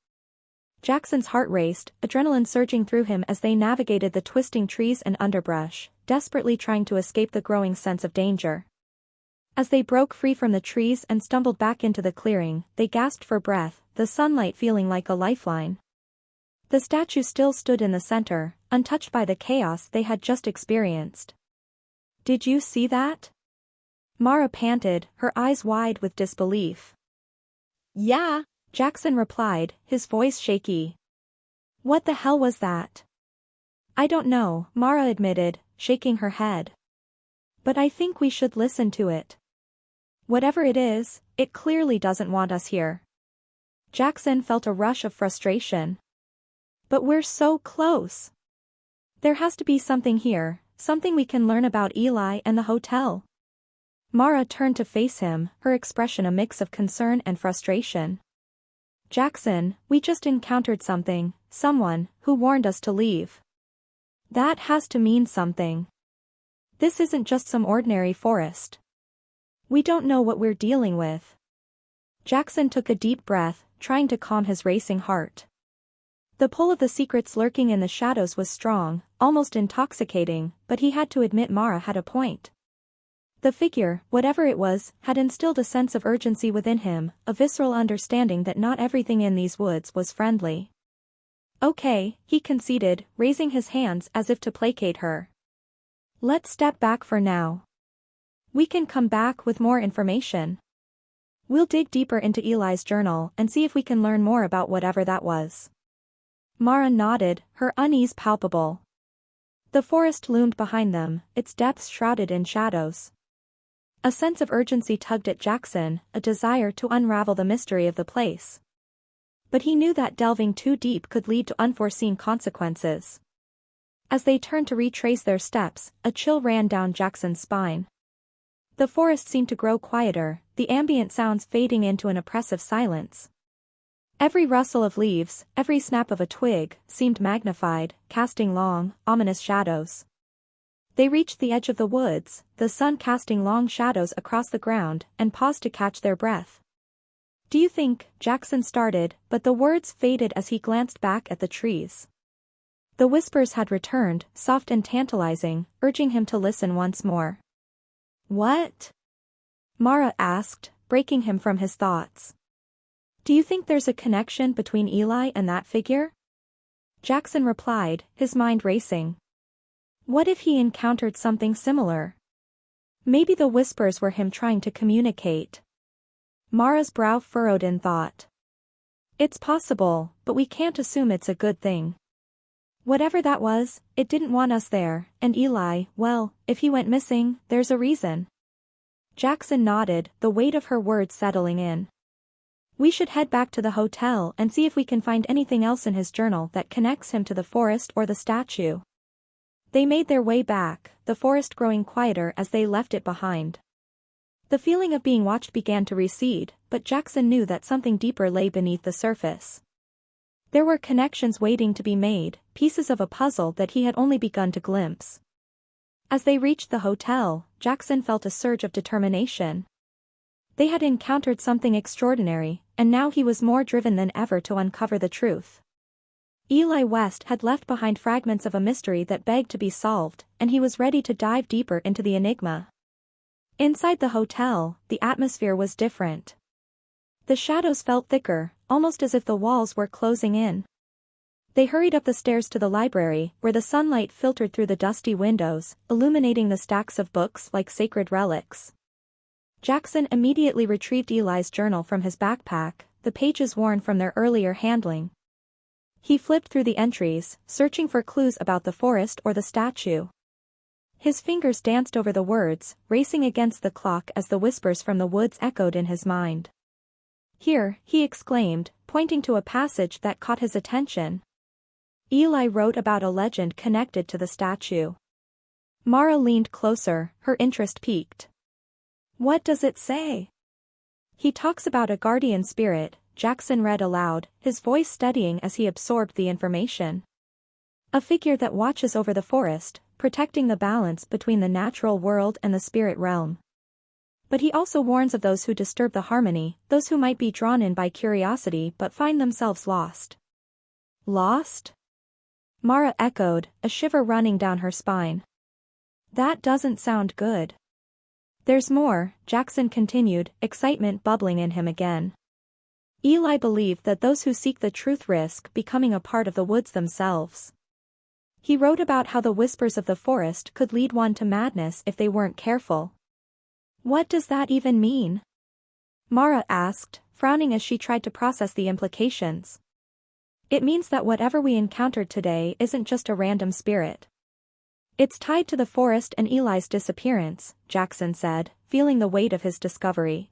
Jackson's heart raced, adrenaline surging through him as they navigated the twisting trees and underbrush, desperately trying to escape the growing sense of danger. As they broke free from the trees and stumbled back into the clearing, they gasped for breath, the sunlight feeling like a lifeline. The statue still stood in the center, untouched by the chaos they had just experienced. "Did you see that?" Mara panted, her eyes wide with disbelief. Yeah. Jaxon replied, his voice shaky. "What the hell was that?" "I don't know," Mara admitted, shaking her head. "But I think we should listen to it. Whatever it is, it clearly doesn't want us here." Jaxon felt a rush of frustration. "But we're so close. There has to be something here, something we can learn about Eli and the hotel." Mara turned to face him, her expression a mix of concern and frustration. "Jaxon, we just encountered something, someone, who warned us to leave. That has to mean something. This isn't just some ordinary forest. We don't know what we're dealing with." Jaxon took a deep breath, trying to calm his racing heart. The pull of the secrets lurking in the shadows was strong, almost intoxicating, but he had to admit Mara had a point. The figure, whatever it was, had instilled a sense of urgency within him, a visceral understanding that not everything in these woods was friendly. "Okay," he conceded, raising his hands as if to placate her. "Let's step back for now. We can come back with more information. We'll dig deeper into Eli's journal and see if we can learn more about whatever that was." Mara nodded, her unease palpable. The forest loomed behind them, its depths shrouded in shadows. A sense of urgency tugged at Jaxon, a desire to unravel the mystery of the place. But he knew that delving too deep could lead to unforeseen consequences. As they turned to retrace their steps, a chill ran down Jaxon's spine. The forest seemed to grow quieter, the ambient sounds fading into an oppressive silence. Every rustle of leaves, every snap of a twig, seemed magnified, casting long, ominous shadows. They reached the edge of the woods, the sun casting long shadows across the ground, and paused to catch their breath. "Do you think," Jaxon started, but the words faded as he glanced back at the trees. The whispers had returned, soft and tantalizing, urging him to listen once more. "What?" Mara asked, breaking him from his thoughts. "Do you think there's a connection between Eli and that figure?" Jaxon replied, his mind racing. What if he encountered something similar? Maybe the whispers were him trying to communicate. Mara's brow furrowed in thought. It's possible, but we can't assume it's a good thing. Whatever that was, it didn't want us there, and Eli, well, if he went missing, there's a reason. Jaxon nodded, the weight of her words settling in. We should head back to the hotel and see if we can find anything else in his journal that connects him to the forest or the statue. They made their way back, the forest growing quieter as they left it behind. The feeling of being watched began to recede, but Jaxon knew that something deeper lay beneath the surface. There were connections waiting to be made, pieces of a puzzle that he had only begun to glimpse. As they reached the hotel, Jaxon felt a surge of determination. They had encountered something extraordinary, and now he was more driven than ever to uncover the truth. Eli West had left behind fragments of a mystery that begged to be solved, and he was ready to dive deeper into the enigma. Inside the hotel, the atmosphere was different. The shadows felt thicker, almost as if the walls were closing in. They hurried up the stairs to the library, where the sunlight filtered through the dusty windows, illuminating the stacks of books like sacred relics. Jaxon immediately retrieved Eli's journal from his backpack, the pages worn from their earlier handling. He flipped through the entries, searching for clues about the forest or the statue. His fingers danced over the words, racing against the clock as the whispers from the woods echoed in his mind. "Here," he exclaimed, pointing to a passage that caught his attention. Eli wrote about a legend connected to the statue. Mara leaned closer, her interest piqued. "What does it say?" "He talks about a guardian spirit," Jaxon read aloud, his voice steadying as he absorbed the information. "A figure that watches over the forest, protecting the balance between the natural world and the spirit realm. But he also warns of those who disturb the harmony, those who might be drawn in by curiosity but find themselves lost." "Lost?" Mara echoed, a shiver running down her spine. "That doesn't sound good." "There's more," Jaxon continued, excitement bubbling in him again. Eli believed that those who seek the truth risk becoming a part of the woods themselves. He wrote about how the whispers of the forest could lead one to madness if they weren't careful. "What does that even mean?" Mara asked, frowning as she tried to process the implications. "It means that whatever we encountered today isn't just a random spirit. It's tied to the forest and Eli's disappearance," Jaxon said, feeling the weight of his discovery.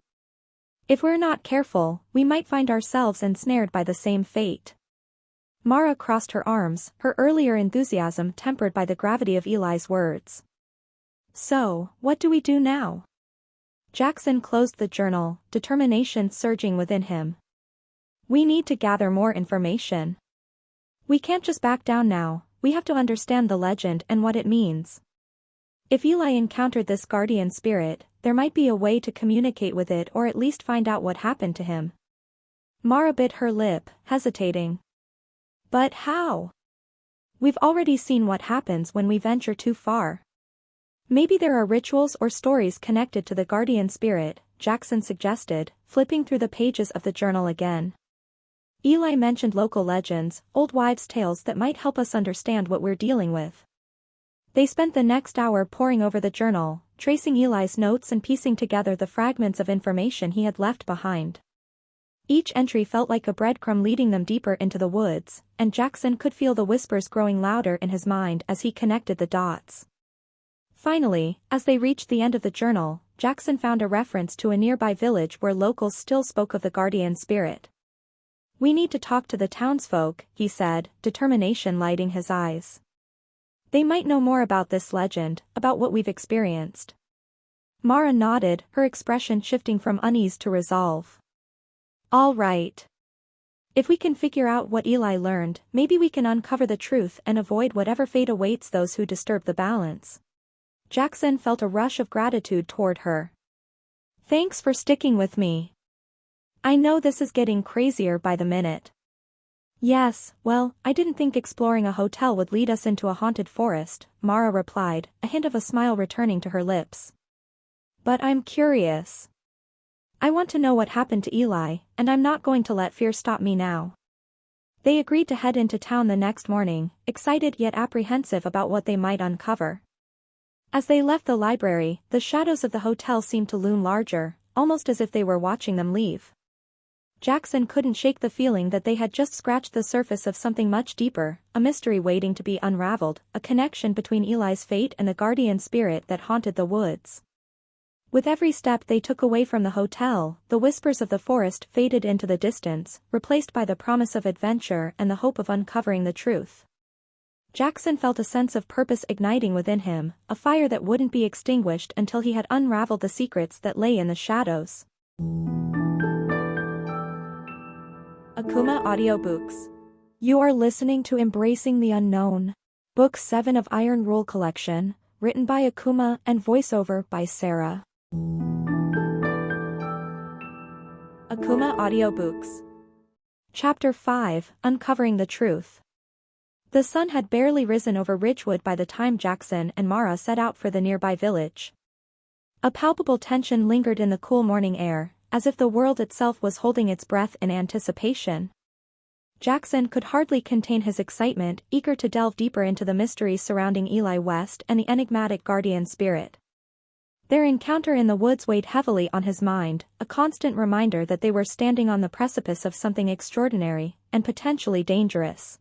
"If we're not careful, we might find ourselves ensnared by the same fate." Mara crossed her arms, her earlier enthusiasm tempered by the gravity of Eli's words. "So, what do we do now?" Jaxon closed the journal, determination surging within him. "We need to gather more information. We can't just back down now, we have to understand the legend and what it means. If Eli encountered this guardian spirit, there might be a way to communicate with it or at least find out what happened to him." Mara bit her lip, hesitating. "But how? We've already seen what happens when we venture too far." "Maybe there are rituals or stories connected to the guardian spirit," Jaxon suggested, flipping through the pages of the journal again. "Eli mentioned local legends, old wives' tales that might help us understand what we're dealing with." They spent the next hour poring over the journal, tracing Eli's notes and piecing together the fragments of information he had left behind. Each entry felt like a breadcrumb leading them deeper into the woods, and Jaxon could feel the whispers growing louder in his mind as he connected the dots. Finally, as they reached the end of the journal, Jaxon found a reference to a nearby village where locals still spoke of the guardian spirit. We need to talk to the townsfolk, he said, determination lighting his eyes. They might know more about this legend, about what we've experienced. Mara nodded, her expression shifting from unease to resolve. All right. If we can figure out what Eli learned, maybe we can uncover the truth and avoid whatever fate awaits those who disturb the balance. Jaxon felt a rush of gratitude toward her. Thanks for sticking with me. I know this is getting crazier by the minute. Yes, well, I didn't think exploring a hotel would lead us into a haunted forest, Mara replied, a hint of a smile returning to her lips. But I'm curious. I want to know what happened to Eli, and I'm not going to let fear stop me now. They agreed to head into town the next morning, excited yet apprehensive about what they might uncover. As they left the library, the shadows of the hotel seemed to loom larger, almost as if they were watching them leave. Jaxon couldn't shake the feeling that they had just scratched the surface of something much deeper, a mystery waiting to be unraveled, a connection between Eli's fate and the guardian spirit that haunted the woods. With every step they took away from the hotel, the whispers of the forest faded into the distance, replaced by the promise of adventure and the hope of uncovering the truth. Jaxon felt a sense of purpose igniting within him, a fire that wouldn't be extinguished until he had unraveled the secrets that lay in the shadows. Akumah Audiobooks. You are listening to Embracing the Unknown. Book 7 of Iron Rule Collection, written by Akumah and voiceover by Sara. Akumah Audiobooks. Chapter 5, Uncovering the Truth. The sun had barely risen over Ridgewood by the time Jaxon and Mara set out for the nearby village. A palpable tension lingered in the cool morning air, as if the world itself was holding its breath in anticipation. Jaxon could hardly contain his excitement, eager to delve deeper into the mystery surrounding Eli West and the enigmatic guardian spirit. Their encounter in the woods weighed heavily on his mind, a constant reminder that they were standing on the precipice of something extraordinary, and potentially dangerous.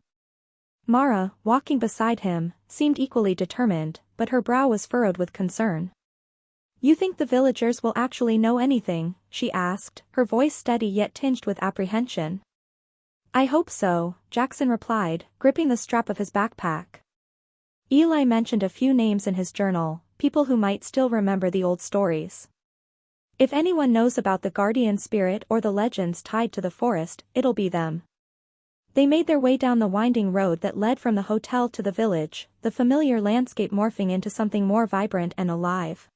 Mara, walking beside him, seemed equally determined, but her brow was furrowed with concern. You think the villagers will actually know anything? She asked, her voice steady yet tinged with apprehension. I hope so, Jaxon replied, gripping the strap of his backpack. Eli mentioned a few names in his journal, people who might still remember the old stories. If anyone knows about the guardian spirit or the legends tied to the forest, it'll be them. They made their way down the winding road that led from the hotel to the village, the familiar landscape morphing into something more vibrant and alive.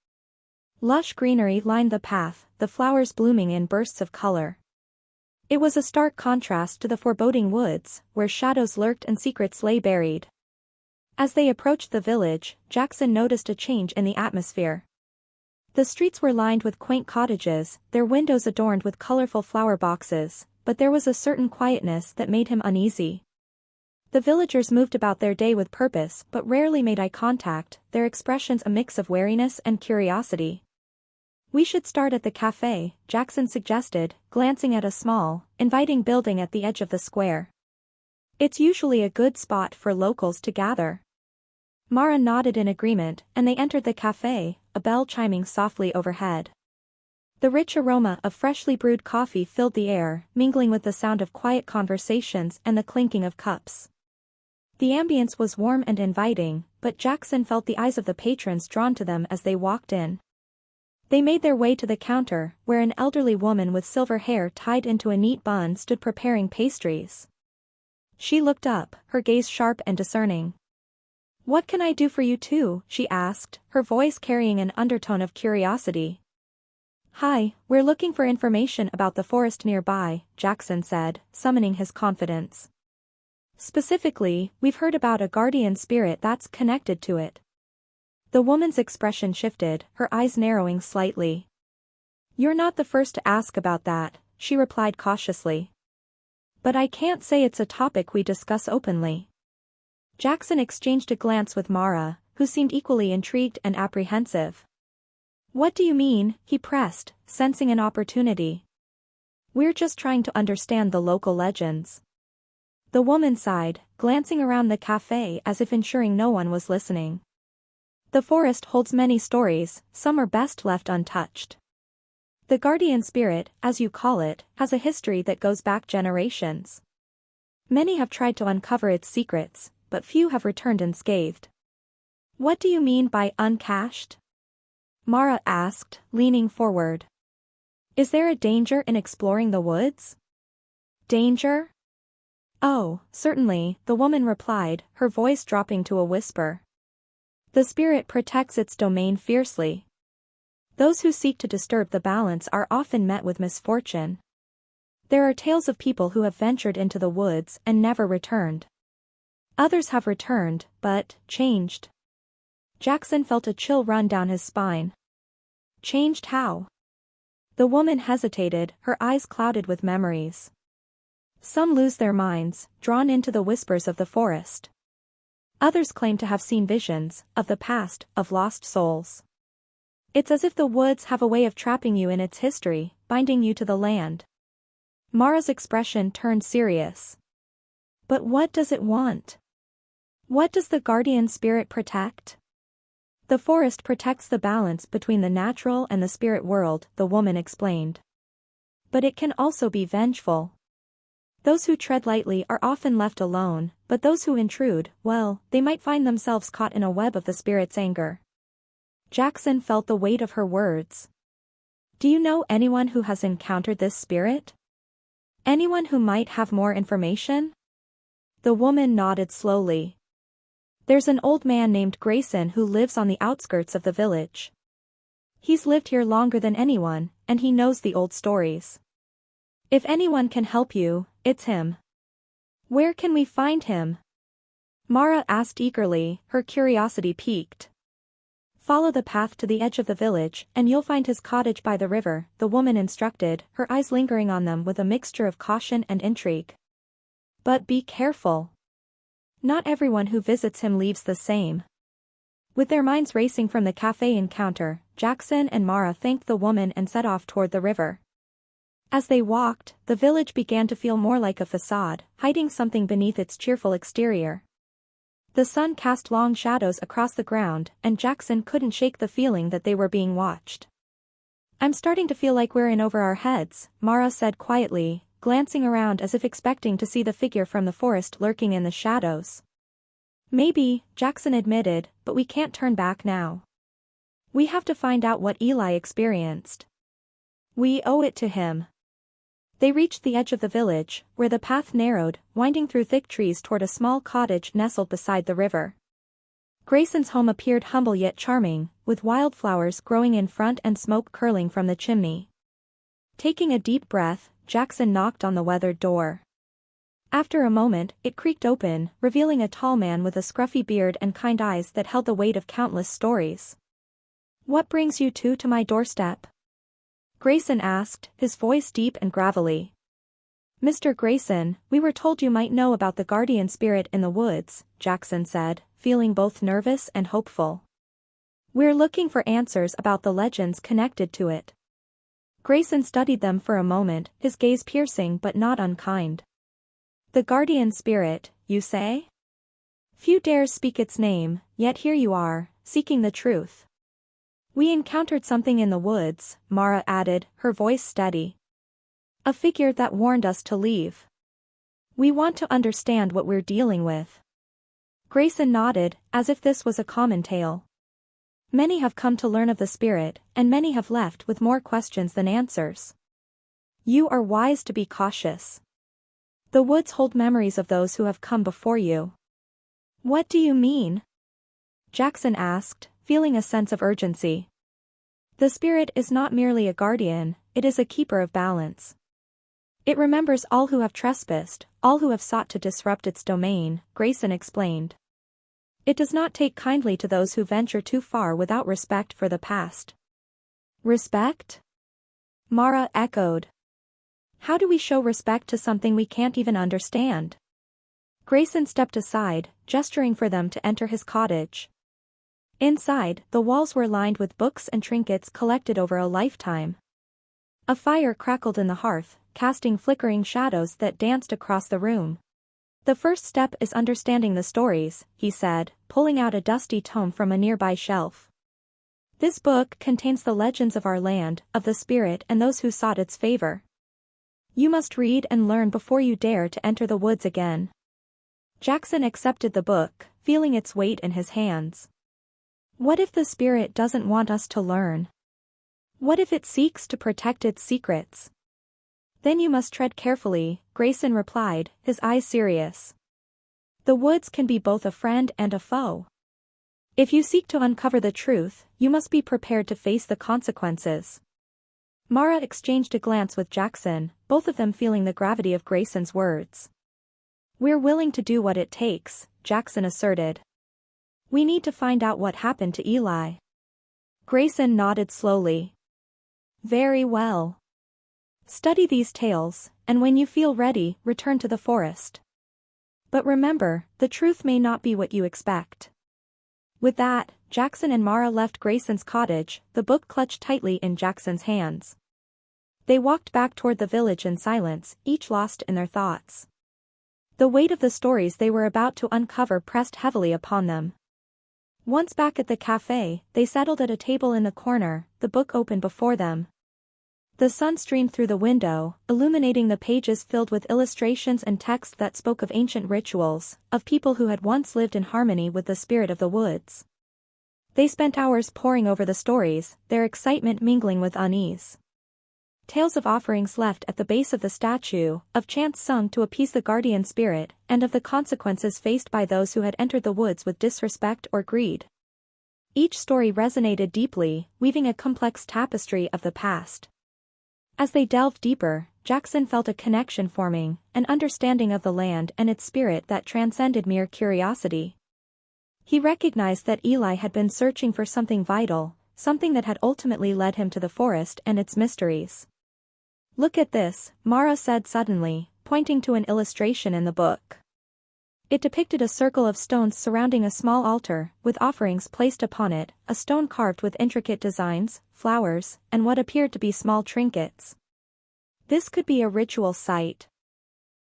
Lush greenery lined the path, the flowers blooming in bursts of color. It was a stark contrast to the foreboding woods, where shadows lurked and secrets lay buried. As they approached the village, Jaxon noticed a change in the atmosphere. The streets were lined with quaint cottages, their windows adorned with colorful flower boxes, but there was a certain quietness that made him uneasy. The villagers moved about their day with purpose but rarely made eye contact, their expressions a mix of wariness and curiosity. We should start at the cafe, Jaxon suggested, glancing at a small, inviting building at the edge of the square. It's usually a good spot for locals to gather. Mara nodded in agreement, and they entered the cafe, a bell chiming softly overhead. The rich aroma of freshly brewed coffee filled the air, mingling with the sound of quiet conversations and the clinking of cups. The ambience was warm and inviting, but Jaxon felt the eyes of the patrons drawn to them as they walked in. They made their way to the counter, where an elderly woman with silver hair tied into a neat bun stood preparing pastries. She looked up, her gaze sharp and discerning. What can I do for you too? She asked, her voice carrying an undertone of curiosity. Hi, we're looking for information about the forest nearby, Jaxon said, summoning his confidence. Specifically, we've heard about a guardian spirit that's connected to it. The woman's expression shifted, her eyes narrowing slightly. You're not the first to ask about that, she replied cautiously. But I can't say it's a topic we discuss openly. Jaxon exchanged a glance with Mara, who seemed equally intrigued and apprehensive. What do you mean? He pressed, sensing an opportunity. We're just trying to understand the local legends. The woman sighed, glancing around the cafe as if ensuring no one was listening. The forest holds many stories, some are best left untouched. The guardian spirit, as you call it, has a history that goes back generations. Many have tried to uncover its secrets, but few have returned unscathed. What do you mean by uncached? Mara asked, leaning forward. Is there a danger in exploring the woods? Danger? Oh, certainly, the woman replied, her voice dropping to a whisper. The spirit protects its domain fiercely. Those who seek to disturb the balance are often met with misfortune. There are tales of people who have ventured into the woods and never returned. Others have returned, but changed. Jaxon felt a chill run down his spine. Changed how? The woman hesitated, her eyes clouded with memories. Some lose their minds, drawn into the whispers of the forest. Others claim to have seen visions, of the past, of lost souls. It's as if the woods have a way of trapping you in its history, binding you to the land. Mara's expression turned serious. But what does it want? What does the guardian spirit protect? The forest protects the balance between the natural and the spirit world, the woman explained. But it can also be vengeful. Those who tread lightly are often left alone, but those who intrude, well, they might find themselves caught in a web of the spirit's anger. Jaxon felt the weight of her words. Do you know anyone who has encountered this spirit? Anyone who might have more information? The woman nodded slowly. There's an old man named Grayson who lives on the outskirts of the village. He's lived here longer than anyone, and he knows the old stories. If anyone can help you, it's him. Where can we find him? Mara asked eagerly, her curiosity piqued. Follow the path to the edge of the village, and you'll find his cottage by the river, the woman instructed, her eyes lingering on them with a mixture of caution and intrigue. But be careful. Not everyone who visits him leaves the same. With their minds racing from the cafe encounter, Jaxon and Mara thanked the woman and set off toward the river. As they walked, the village began to feel more like a facade, hiding something beneath its cheerful exterior. The sun cast long shadows across the ground, and Jaxon couldn't shake the feeling that they were being watched. I'm starting to feel like we're in over our heads, Mara said quietly, glancing around as if expecting to see the figure from the forest lurking in the shadows. Maybe, Jaxon admitted, but we can't turn back now. We have to find out what Eli experienced. We owe it to him. They reached the edge of the village, where the path narrowed, winding through thick trees toward a small cottage nestled beside the river. Grayson's home appeared humble yet charming, with wildflowers growing in front and smoke curling from the chimney. Taking a deep breath, Jaxon knocked on the weathered door. After a moment, it creaked open, revealing a tall man with a scruffy beard and kind eyes that held the weight of countless stories. What brings you two to my doorstep? Grayson asked, his voice deep and gravelly. Mr. Grayson, we were told you might know about the guardian spirit in the woods, Jaxon said, feeling both nervous and hopeful. We're looking for answers about the legends connected to it. Grayson studied them for a moment, his gaze piercing but not unkind. The guardian spirit, you say? Few dare speak its name, yet here you are, seeking the truth. We encountered something in the woods, Mara added, her voice steady. A figure that warned us to leave. We want to understand what we're dealing with. Grayson nodded, as if this was a common tale. Many have come to learn of the spirit, and many have left with more questions than answers. You are wise to be cautious. The woods hold memories of those who have come before you. What do you mean? Jaxon asked, feeling a sense of urgency. The spirit is not merely a guardian, it is a keeper of balance. It remembers all who have trespassed, all who have sought to disrupt its domain, Grayson explained. It does not take kindly to those who venture too far without respect for the past. Respect? Mara echoed. How do we show respect to something we can't even understand? Grayson stepped aside, gesturing for them to enter his cottage. Inside, the walls were lined with books and trinkets collected over a lifetime. A fire crackled in the hearth, casting flickering shadows that danced across the room. The first step is understanding the stories, he said, pulling out a dusty tome from a nearby shelf. This book contains the legends of our land, of the spirit and those who sought its favor. You must read and learn before you dare to enter the woods again. Jaxon accepted the book, feeling its weight in his hands. What if the spirit doesn't want us to learn? What if it seeks to protect its secrets? Then you must tread carefully, Grayson replied, his eyes serious. The woods can be both a friend and a foe. If you seek to uncover the truth, you must be prepared to face the consequences. Mara exchanged a glance with Jaxon, both of them feeling the gravity of Grayson's words. We're willing to do what it takes, Jaxon asserted. We need to find out what happened to Eli. Grayson nodded slowly. Very well. Study these tales, and when you feel ready, return to the forest. But remember, the truth may not be what you expect. With that, Jaxon and Mara left Grayson's cottage, the book clutched tightly in Jackson's hands. They walked back toward the village in silence, each lost in their thoughts. The weight of the stories they were about to uncover pressed heavily upon them. Once back at the cafe, they settled at a table in the corner, the book open before them. The sun streamed through the window, illuminating the pages filled with illustrations and text that spoke of ancient rituals, of people who had once lived in harmony with the spirit of the woods. They spent hours poring over the stories, their excitement mingling with unease. Tales of offerings left at the base of the statue, of chants sung to appease the guardian spirit, and of the consequences faced by those who had entered the woods with disrespect or greed. Each story resonated deeply, weaving a complex tapestry of the past. As they delved deeper, Jaxon felt a connection forming, an understanding of the land and its spirit that transcended mere curiosity. He recognized that Eli had been searching for something vital, something that had ultimately led him to the forest and its mysteries. Look at this, Mara said suddenly, pointing to an illustration in the book. It depicted a circle of stones surrounding a small altar, with offerings placed upon it, a stone carved with intricate designs, flowers, and what appeared to be small trinkets. This could be a ritual site.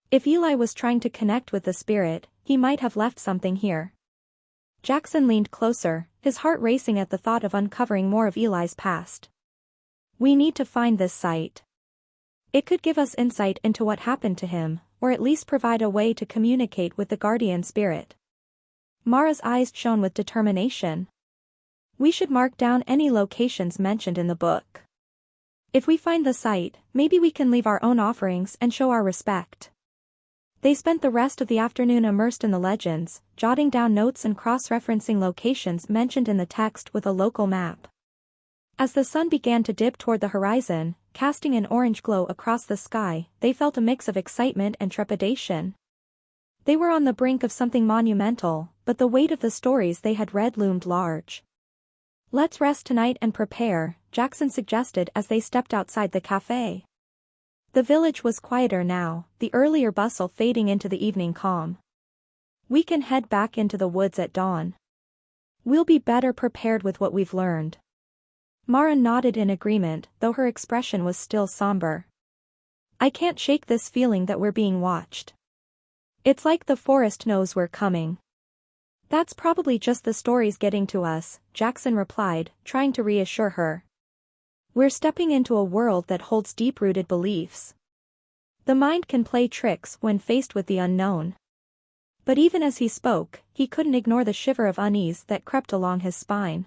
If Eli was trying to connect with the spirit, he might have left something here. Jaxon leaned closer, his heart racing at the thought of uncovering more of Eli's past. We need to find this site. It could give us insight into what happened to him, or at least provide a way to communicate with the guardian spirit. Mara's eyes shone with determination. We should mark down any locations mentioned in the book. If we find the site, maybe we can leave our own offerings and show our respect. They spent the rest of the afternoon immersed in the legends, jotting down notes and cross-referencing locations mentioned in the text with a local map. As the sun began to dip toward the horizon, casting an orange glow across the sky, they felt a mix of excitement and trepidation. They were on the brink of something monumental, but the weight of the stories they had read loomed large. Let's rest tonight and prepare, Jaxon suggested as they stepped outside the cafe. The village was quieter now, the earlier bustle fading into the evening calm. We can head back into the woods at dawn. We'll be better prepared with what we've learned. Mara nodded in agreement, though her expression was still somber. I can't shake this feeling that we're being watched. It's like the forest knows we're coming. That's probably just the stories getting to us, Jaxon replied, trying to reassure her. We're stepping into a world that holds deep-rooted beliefs. The mind can play tricks when faced with the unknown. But even as he spoke, he couldn't ignore the shiver of unease that crept along his spine.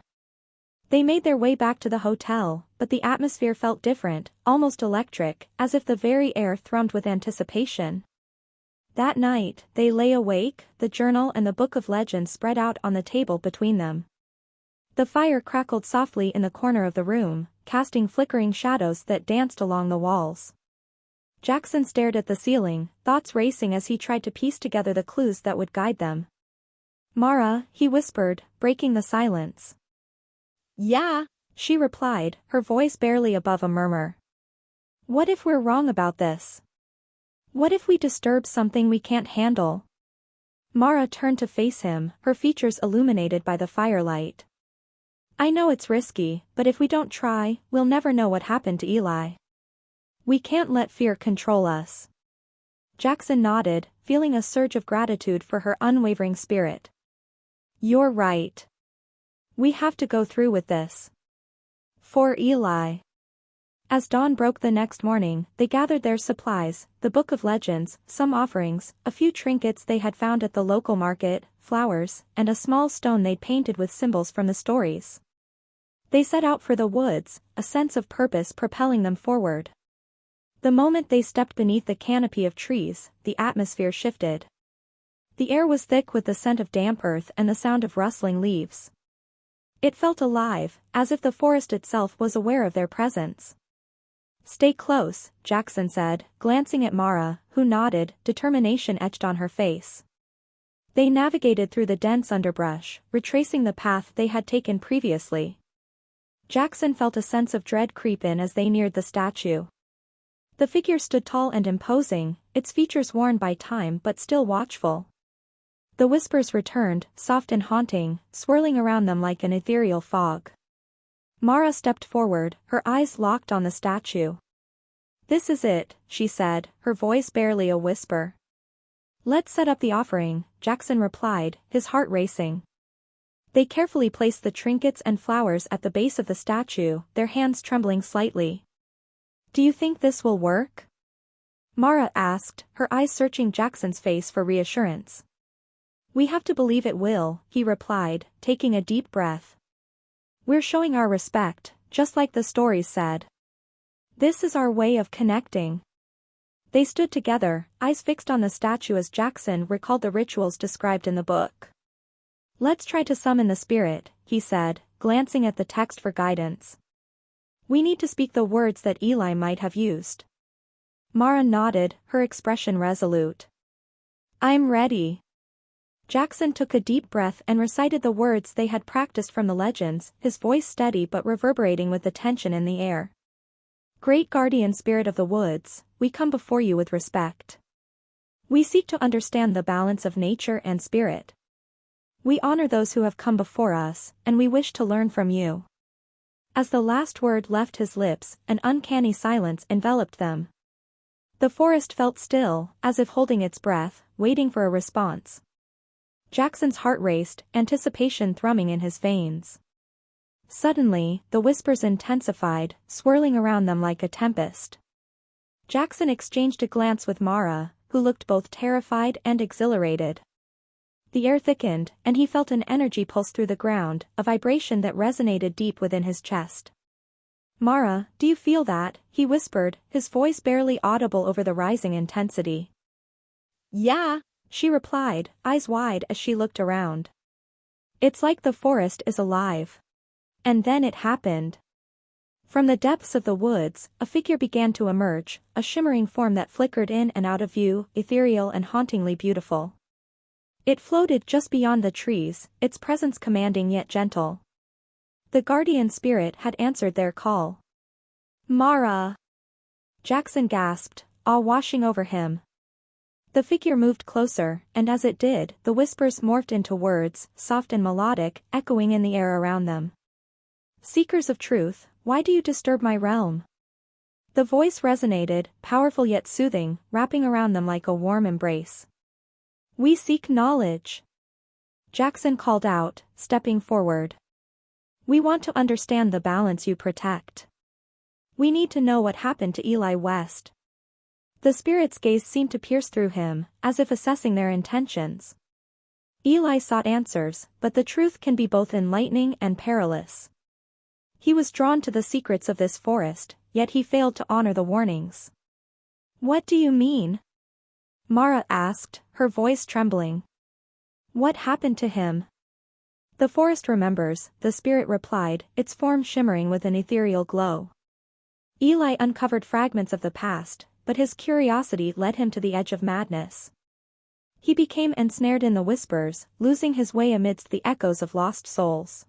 They made their way back to the hotel, but the atmosphere felt different, almost electric, as if the very air thrummed with anticipation. That night, they lay awake, the journal and the book of legends spread out on the table between them. The fire crackled softly in the corner of the room, casting flickering shadows that danced along the walls. Jaxon stared at the ceiling, thoughts racing as he tried to piece together the clues that would guide them. Mara, he whispered, breaking the silence. Yeah, She replied, her voice barely above a murmur. What if we're wrong about this? What if we disturb something we can't handle? Mara turned to face him, her features illuminated by the firelight. I know it's risky, but if we don't try, we'll never know what happened to Eli. We can't let fear control us. Jaxon nodded, feeling a surge of gratitude for her unwavering spirit. You're right. We have to go through with this. For Eli. As dawn broke the next morning, they gathered their supplies, the book of legends, some offerings, a few trinkets they had found at the local market, flowers, and a small stone they'd painted with symbols from the stories. They set out for the woods, a sense of purpose propelling them forward. The moment they stepped beneath the canopy of trees, the atmosphere shifted. The air was thick with the scent of damp earth and the sound of rustling leaves. It felt alive, as if the forest itself was aware of their presence. "Stay close," Jaxon said, glancing at Mara, who nodded, determination etched on her face. They navigated through the dense underbrush, retracing the path they had taken previously. Jaxon felt a sense of dread creep in as they neared the statue. The figure stood tall and imposing, its features worn by time but still watchful. The whispers returned, soft and haunting, swirling around them like an ethereal fog. Mara stepped forward, her eyes locked on the statue. "This is it," she said, her voice barely a whisper. "Let's set up the offering," Jaxon replied, his heart racing. They carefully placed the trinkets and flowers at the base of the statue, their hands trembling slightly. "Do you think this will work?" Mara asked, her eyes searching Jaxon's face for reassurance. "We have to believe it will," he replied, taking a deep breath. "We're showing our respect, just like the stories said. This is our way of connecting." They stood together, eyes fixed on the statue as Jaxon recalled the rituals described in the book. "Let's try to summon the spirit," he said, glancing at the text for guidance. "We need to speak the words that Eli might have used." Mara nodded, her expression resolute. "I'm ready." Jaxon took a deep breath and recited the words they had practiced from the legends, his voice steady but reverberating with the tension in the air. "Great guardian spirit of the woods, we come before you with respect. We seek to understand the balance of nature and spirit. We honor those who have come before us, and we wish to learn from you." As the last word left his lips, an uncanny silence enveloped them. The forest felt still, as if holding its breath, waiting for a response. Jackson's heart raced, anticipation thrumming in his veins. Suddenly, the whispers intensified, swirling around them like a tempest. Jaxon exchanged a glance with Mara, who looked both terrified and exhilarated. The air thickened, and he felt an energy pulse through the ground, a vibration that resonated deep within his chest. "Mara, do you feel that?" he whispered, his voice barely audible over the rising intensity. "Yeah," she replied, eyes wide as she looked around. "It's like the forest is alive." And then it happened. From the depths of the woods, a figure began to emerge, a shimmering form that flickered in and out of view, ethereal and hauntingly beautiful. It floated just beyond the trees, its presence commanding yet gentle. The guardian spirit had answered their call. "Mara!" Jaxon gasped, awe washing over him. The figure moved closer, and as it did, the whispers morphed into words, soft and melodic, echoing in the air around them. "Seekers of truth, why do you disturb my realm?" The voice resonated, powerful yet soothing, wrapping around them like a warm embrace. "We seek knowledge," Jaxon called out, stepping forward. "We want to understand the balance you protect. We need to know what happened to Eli West." The spirit's gaze seemed to pierce through him, as if assessing their intentions. Eli sought answers, but the truth can be both enlightening and perilous. He was drawn to the secrets of this forest, yet he failed to honor the warnings. "What do you mean?" Mara asked, her voice trembling. "What happened to him?" "The forest remembers," the spirit replied, its form shimmering with an ethereal glow. Eli uncovered fragments of the past, but his curiosity led him to the edge of madness. He became ensnared in the whispers, losing his way amidst the echoes of lost souls.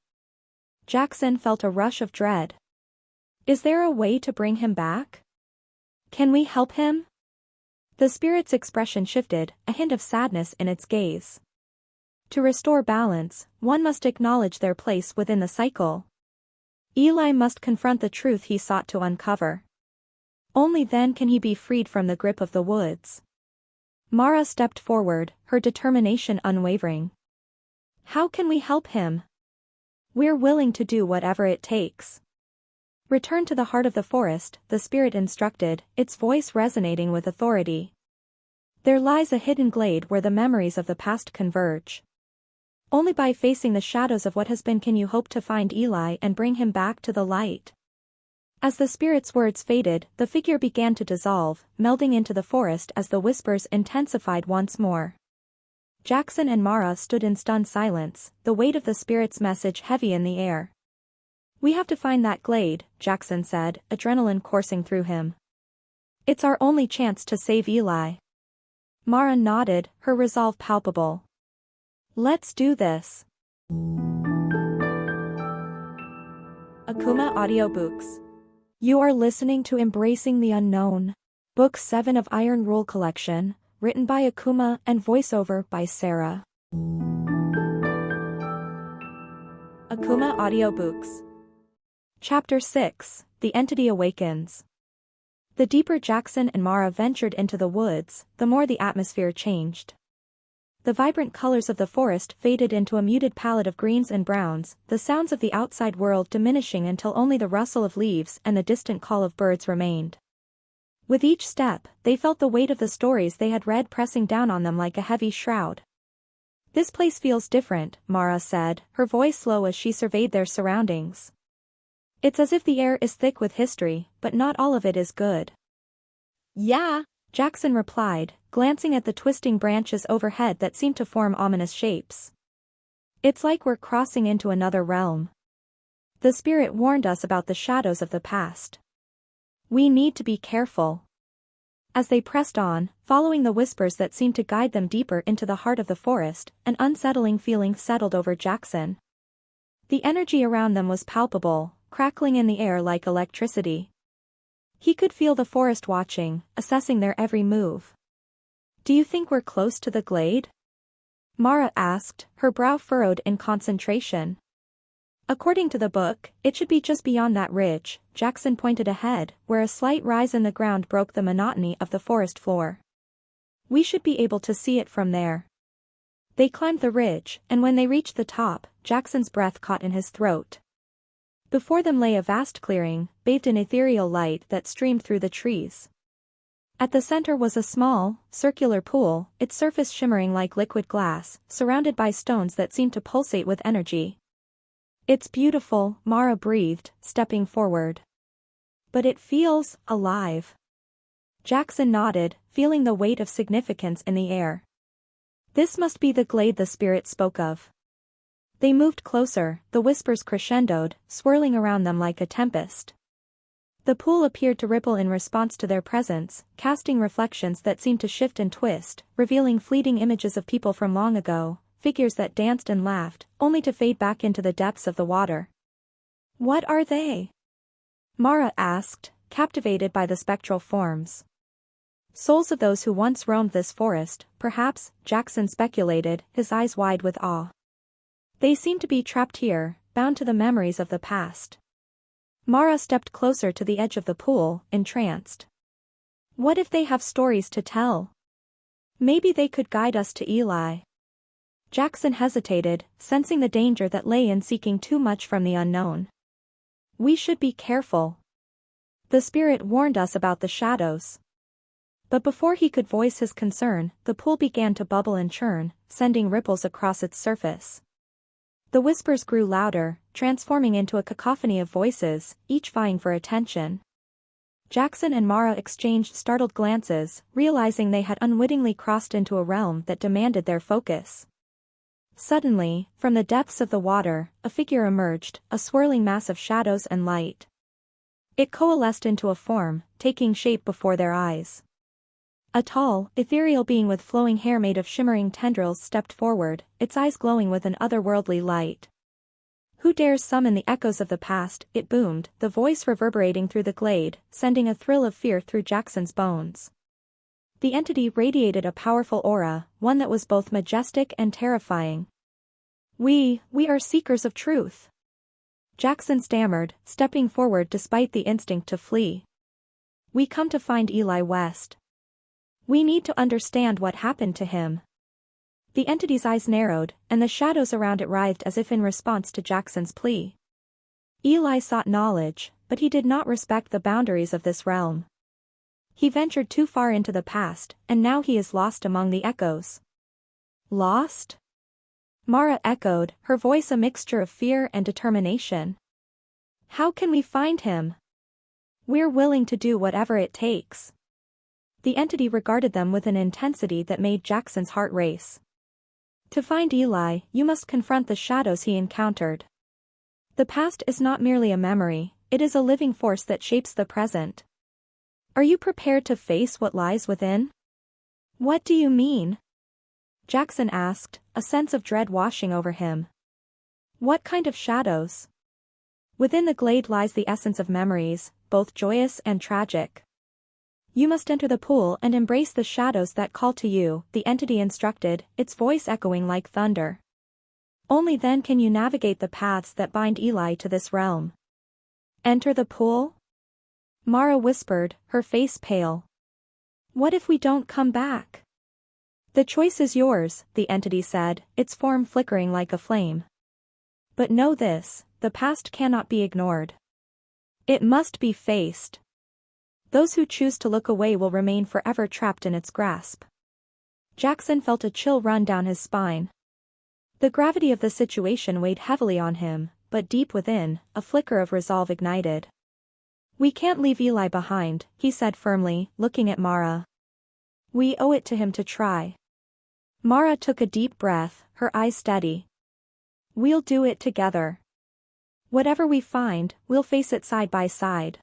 Jaxon felt a rush of dread. "Is there a way to bring him back? Can we help him?" The spirit's expression shifted, a hint of sadness in its gaze. "To restore balance, one must acknowledge their place within the cycle. Eli must confront the truth he sought to uncover. Only then can he be freed from the grip of the woods." Mara stepped forward, her determination unwavering. "How can we help him? We're willing to do whatever it takes." Return to the heart of the forest, the spirit instructed, its voice resonating with authority. There lies a hidden glade where the memories of the past converge. Only by facing the shadows of what has been can you hope to find Eli and bring him back to the light. As the spirit's words faded, the figure began to dissolve, melding into the forest as the whispers intensified once more. Jaxon and Mara stood in stunned silence, the weight of the spirit's message heavy in the air. "We have to find that glade," Jaxon said, adrenaline coursing through him. "It's our only chance to save Eli." Mara nodded, her resolve palpable. "Let's do this." Akumah Audiobooks. You are listening to Embracing the Unknown. Book 7 of Iron Rule Collection, written by Akumah and voiceover by Sara. Akumah Audiobooks. Chapter 6, The Entity Awakens. The deeper Jaxon and Mara ventured into the woods, the more the atmosphere changed. The vibrant colors of the forest faded into a muted palette of greens and browns, the sounds of the outside world diminishing until only the rustle of leaves and the distant call of birds remained. With each step, they felt the weight of the stories they had read pressing down on them like a heavy shroud. "This place feels different," Mara said, her voice low as she surveyed their surroundings. "It's as if the air is thick with history, but not all of it is good." Yeah, Jaxon replied, glancing at the twisting branches overhead that seemed to form ominous shapes. "It's like we're crossing into another realm. The spirit warned us about the shadows of the past. We need to be careful." As they pressed on, following the whispers that seemed to guide them deeper into the heart of the forest, an unsettling feeling settled over Jaxon. The energy around them was palpable, crackling in the air like electricity. He could feel the forest watching, assessing their every move. "Do you think we're close to the glade?" Mara asked, her brow furrowed in concentration. "According to the book, it should be just beyond that ridge," Jaxon pointed ahead, where a slight rise in the ground broke the monotony of the forest floor. "We should be able to see it from there." They climbed the ridge, and when they reached the top, Jaxon's breath caught in his throat. Before them lay a vast clearing, bathed in ethereal light that streamed through the trees. At the center was a small, circular pool, its surface shimmering like liquid glass, surrounded by stones that seemed to pulsate with energy. "It's beautiful," Mara breathed, stepping forward. "But it feels alive." Jaxon nodded, feeling the weight of significance in the air. "This must be the glade the spirit spoke of." They moved closer, the whispers crescendoed, swirling around them like a tempest. The pool appeared to ripple in response to their presence, casting reflections that seemed to shift and twist, revealing fleeting images of people from long ago, figures that danced and laughed, only to fade back into the depths of the water. "What are they?" Mara asked, captivated by the spectral forms. "Souls of those who once roamed this forest, perhaps," Jaxon speculated, his eyes wide with awe. "They seem to be trapped here, bound to the memories of the past." Mara stepped closer to the edge of the pool, entranced. "What if they have stories to tell? Maybe they could guide us to Eli." Jaxon hesitated, sensing the danger that lay in seeking too much from the unknown. "We should be careful. The spirit warned us about the shadows." But before he could voice his concern, the pool began to bubble and churn, sending ripples across its surface. The whispers grew louder, transforming into a cacophony of voices, each vying for attention. Jaxon and Mara exchanged startled glances, realizing they had unwittingly crossed into a realm that demanded their focus. Suddenly, from the depths of the water, a figure emerged, a swirling mass of shadows and light. It coalesced into a form, taking shape before their eyes. A tall, ethereal being with flowing hair made of shimmering tendrils stepped forward, its eyes glowing with an otherworldly light. "Who dares summon the echoes of the past?" it boomed, the voice reverberating through the glade, sending a thrill of fear through Jaxon's bones. The entity radiated a powerful aura, one that was both majestic and terrifying. We are seekers of truth," Jaxon stammered, stepping forward despite the instinct to flee. "We come to find Eli West. We need to understand what happened to him." The entity's eyes narrowed, and the shadows around it writhed as if in response to Jaxon's plea. "Eli sought knowledge, but he did not respect the boundaries of this realm. He ventured too far into the past, and now he is lost among the echoes. Lost? Mara echoed, her voice a mixture of fear and determination. How can we find him? We're willing to do whatever it takes. The entity regarded them with an intensity that made Jaxon's heart race. To find Eli, you must confront the shadows he encountered. The past is not merely a memory, it is a living force that shapes the present. Are you prepared to face what lies within? What do you mean? Jaxon asked, a sense of dread washing over him. What kind of shadows? Within the glade lies the essence of memories, both joyous and tragic. You must enter the pool and embrace the shadows that call to you, the entity instructed, its voice echoing like thunder. Only then can you navigate the paths that bind Eli to this realm. Enter the pool? Mara whispered, her face pale. What if we don't come back? The choice is yours, the entity said, its form flickering like a flame. But know this, the past cannot be ignored. It must be faced. Those who choose to look away will remain forever trapped in its grasp. Jaxon felt a chill run down his spine. The gravity of the situation weighed heavily on him, but deep within, a flicker of resolve ignited. We can't leave Eli behind, he said firmly, looking at Mara. We owe it to him to try. Mara took a deep breath, her eyes steady. We'll do it together. Whatever we find, we'll face it side by side.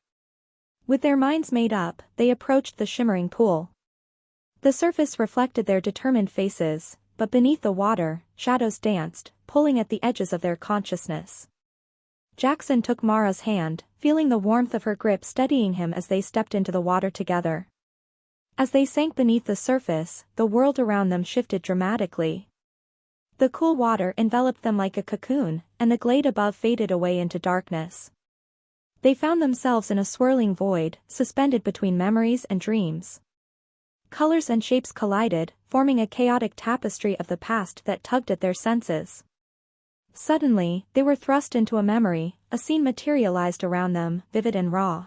With their minds made up, they approached the shimmering pool. The surface reflected their determined faces, but beneath the water, shadows danced, pulling at the edges of their consciousness. Jaxon took Mara's hand, feeling the warmth of her grip steadying him as they stepped into the water together. As they sank beneath the surface, the world around them shifted dramatically. The cool water enveloped them like a cocoon, and the glade above faded away into darkness. They found themselves in a swirling void, suspended between memories and dreams. Colors and shapes collided, forming a chaotic tapestry of the past that tugged at their senses. Suddenly, they were thrust into a memory, a scene materialized around them, vivid and raw.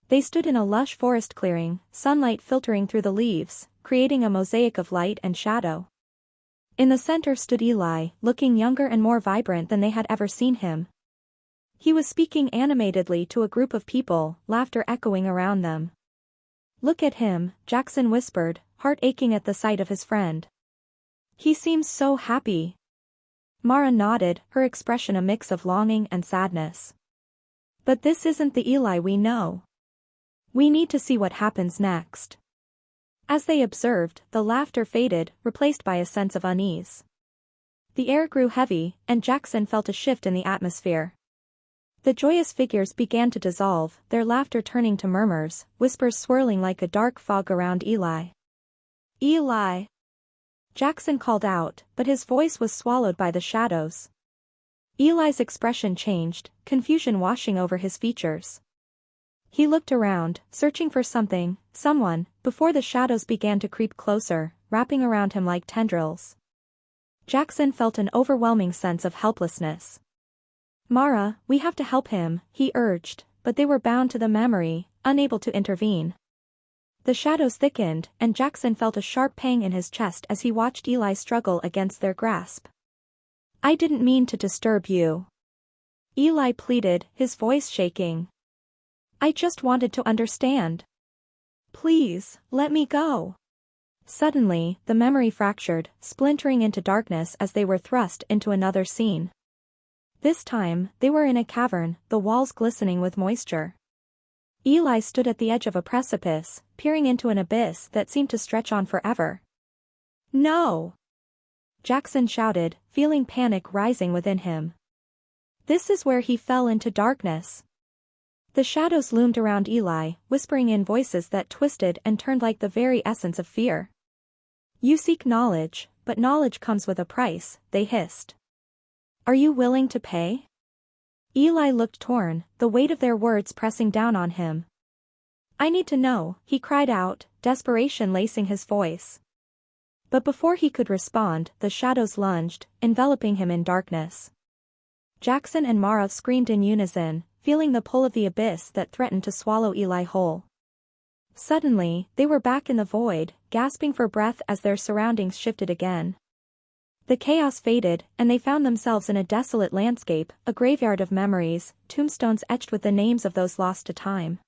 They stood in a lush forest clearing, sunlight filtering through the leaves, creating a mosaic of light and shadow. In the center stood Eli, looking younger and more vibrant than they had ever seen him. He was speaking animatedly to a group of people, laughter echoing around them. Look at him, Jaxon whispered, heart aching at the sight of his friend. He seems so happy. Mara nodded, her expression a mix of longing and sadness. But this isn't the Eli we know. We need to see what happens next. As they observed, the laughter faded, replaced by a sense of unease. The air grew heavy, and Jaxon felt a shift in the atmosphere. The joyous figures began to dissolve, their laughter turning to murmurs, whispers swirling like a dark fog around Eli. Eli! Jaxon called out, but his voice was swallowed by the shadows. Eli's expression changed, confusion washing over his features. He looked around, searching for something, someone, before the shadows began to creep closer, wrapping around him like tendrils. Jaxon felt an overwhelming sense of helplessness. Mara, we have to help him, he urged, but they were bound to the memory, unable to intervene. The shadows thickened, and Jaxon felt a sharp pang in his chest as he watched Eli struggle against their grasp. I didn't mean to disturb you. Eli pleaded, his voice shaking. I just wanted to understand. Please, let me go. Suddenly, the memory fractured, splintering into darkness as they were thrust into another scene. This time, they were in a cavern, the walls glistening with moisture. Eli stood at the edge of a precipice, peering into an abyss that seemed to stretch on forever. No! Jaxon shouted, feeling panic rising within him. This is where he fell into darkness. The shadows loomed around Eli, whispering in voices that twisted and turned like the very essence of fear. You seek knowledge, but knowledge comes with a price, they hissed. Are you willing to pay? Eli looked torn, the weight of their words pressing down on him. I need to know, he cried out, desperation lacing his voice. But before he could respond, the shadows lunged, enveloping him in darkness. Jaxon and Mara screamed in unison, feeling the pull of the abyss that threatened to swallow Eli whole. Suddenly, they were back in the void, gasping for breath as their surroundings shifted again. The chaos faded, and they found themselves in a desolate landscape, a graveyard of memories, tombstones etched with the names of those lost to time.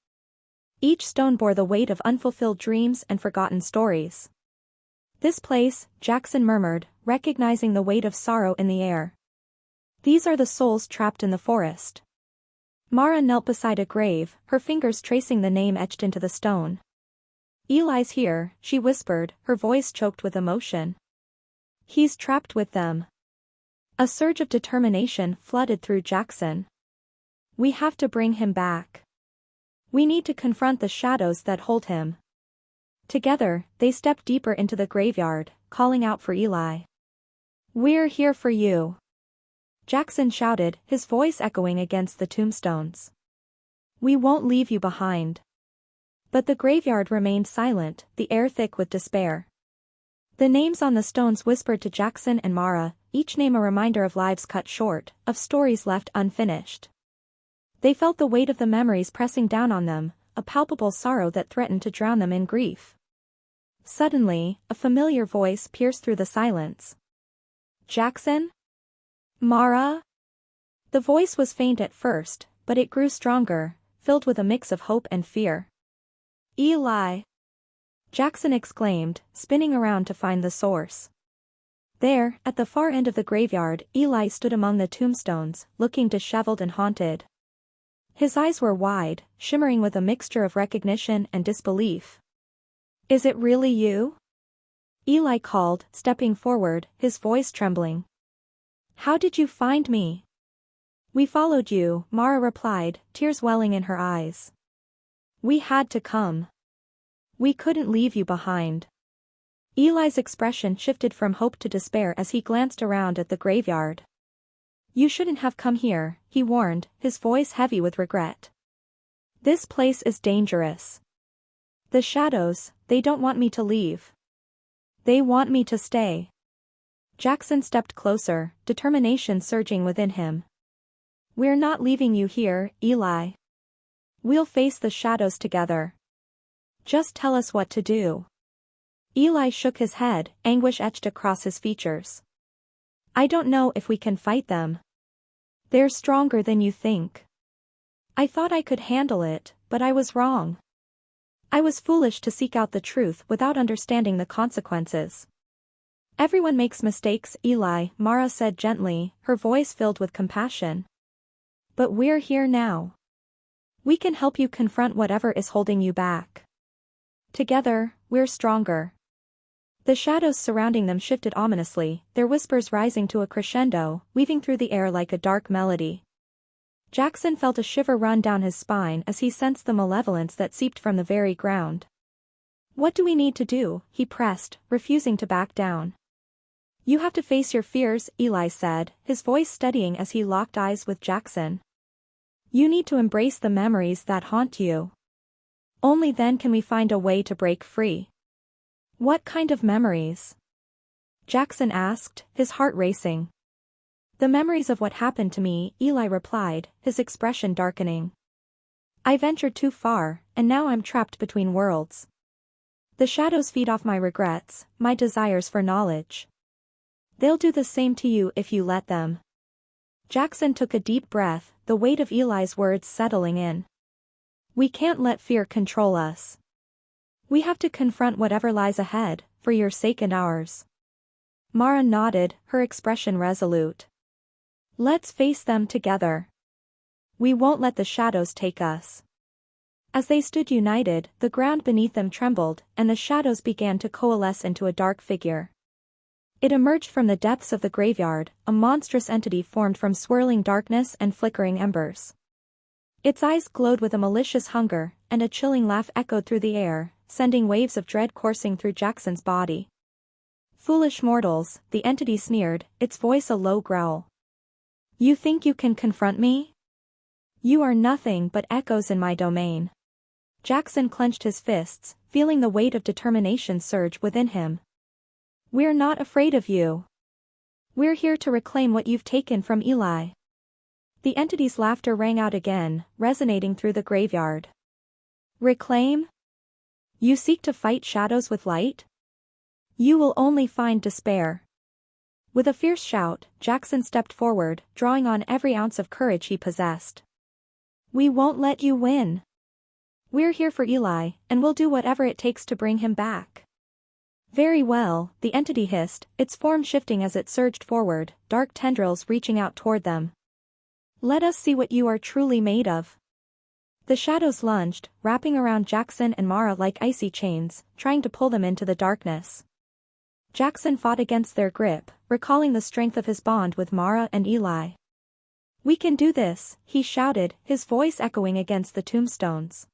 Each stone bore the weight of unfulfilled dreams and forgotten stories. "This place," Jaxon murmured, recognizing the weight of sorrow in the air. "These are the souls trapped in the forest." Mara knelt beside a grave, her fingers tracing the name etched into the stone. "Eli's here," she whispered, her voice choked with emotion. "He's trapped with them." A surge of determination flooded through Jaxon. "We have to bring him back. We need to confront the shadows that hold him." Together, they stepped deeper into the graveyard, calling out for Eli. "We're here for you," Jaxon shouted, his voice echoing against the tombstones. "We won't leave you behind." But the graveyard remained silent, the air thick with despair. The names on the stones whispered to Jaxon and Mara, each name a reminder of lives cut short, of stories left unfinished. They felt the weight of the memories pressing down on them, a palpable sorrow that threatened to drown them in grief. Suddenly, a familiar voice pierced through the silence. "Jaxon? Mara?" The voice was faint at first, but it grew stronger, filled with a mix of hope and fear. "Eli!" Jaxon exclaimed, spinning around to find the source. There, at the far end of the graveyard, Eli stood among the tombstones, looking disheveled and haunted. His eyes were wide, shimmering with a mixture of recognition and disbelief. "Is it really you?" Eli called, stepping forward, his voice trembling. "How did you find me?" "We followed you," Mara replied, tears welling in her eyes. "We had to come. We couldn't leave you behind." Eli's expression shifted from hope to despair as he glanced around at the graveyard. "You shouldn't have come here," he warned, his voice heavy with regret. "This place is dangerous. The shadows, they don't want me to leave. They want me to stay." Jaxon stepped closer, determination surging within him. "We're not leaving you here, Eli. We'll face the shadows together. Just tell us what to do." Eli shook his head, anguish etched across his features. "I don't know if we can fight them. They're stronger than you think. I thought I could handle it, but I was wrong. I was foolish to seek out the truth without understanding the consequences." "Everyone makes mistakes, Eli," Mara said gently, her voice filled with compassion. "But we're here now. We can help you confront whatever is holding you back. Together, we're stronger." The shadows surrounding them shifted ominously, their whispers rising to a crescendo, weaving through the air like a dark melody. Jaxon felt a shiver run down his spine as he sensed the malevolence that seeped from the very ground. "What do we need to do?" he pressed, refusing to back down. "You have to face your fears," Eli said, his voice steadying as he locked eyes with Jaxon. "You need to embrace the memories that haunt you. Only then can we find a way to break free." "What kind of memories?" Jaxon asked, his heart racing. "The memories of what happened to me," Eli replied, his expression darkening. "I ventured too far, and now I'm trapped between worlds. The shadows feed off my regrets, my desires for knowledge. They'll do the same to you if you let them." Jaxon took a deep breath, the weight of Eli's words settling in. "We can't let fear control us. We have to confront whatever lies ahead, for your sake and ours." Mara nodded, her expression resolute. "Let's face them together. We won't let the shadows take us." As they stood united, the ground beneath them trembled, and the shadows began to coalesce into a dark figure. It emerged from the depths of the graveyard, a monstrous entity formed from swirling darkness and flickering embers. Its eyes glowed with a malicious hunger, and a chilling laugh echoed through the air, sending waves of dread coursing through Jaxon's body. "Foolish mortals," the entity sneered, its voice a low growl. "You think you can confront me? You are nothing but echoes in my domain." Jaxon clenched his fists, feeling the weight of determination surge within him. "We're not afraid of you. We're here to reclaim what you've taken from Eli." The entity's laughter rang out again, resonating through the graveyard. Reclaim? You seek to fight shadows with light? You will only find despair. With a fierce shout, Jaxon stepped forward, drawing on every ounce of courage he possessed. We won't let you win. We're here for Eli, and we'll do whatever it takes to bring him back. Very well, the entity hissed, its form shifting as it surged forward, dark tendrils reaching out toward them. Let us see what you are truly made of. The shadows lunged, wrapping around Jaxon and Mara like icy chains, trying to pull them into the darkness. Jaxon fought against their grip, recalling the strength of his bond with Mara and Eli. We can do this, he shouted, his voice echoing against the tombstones.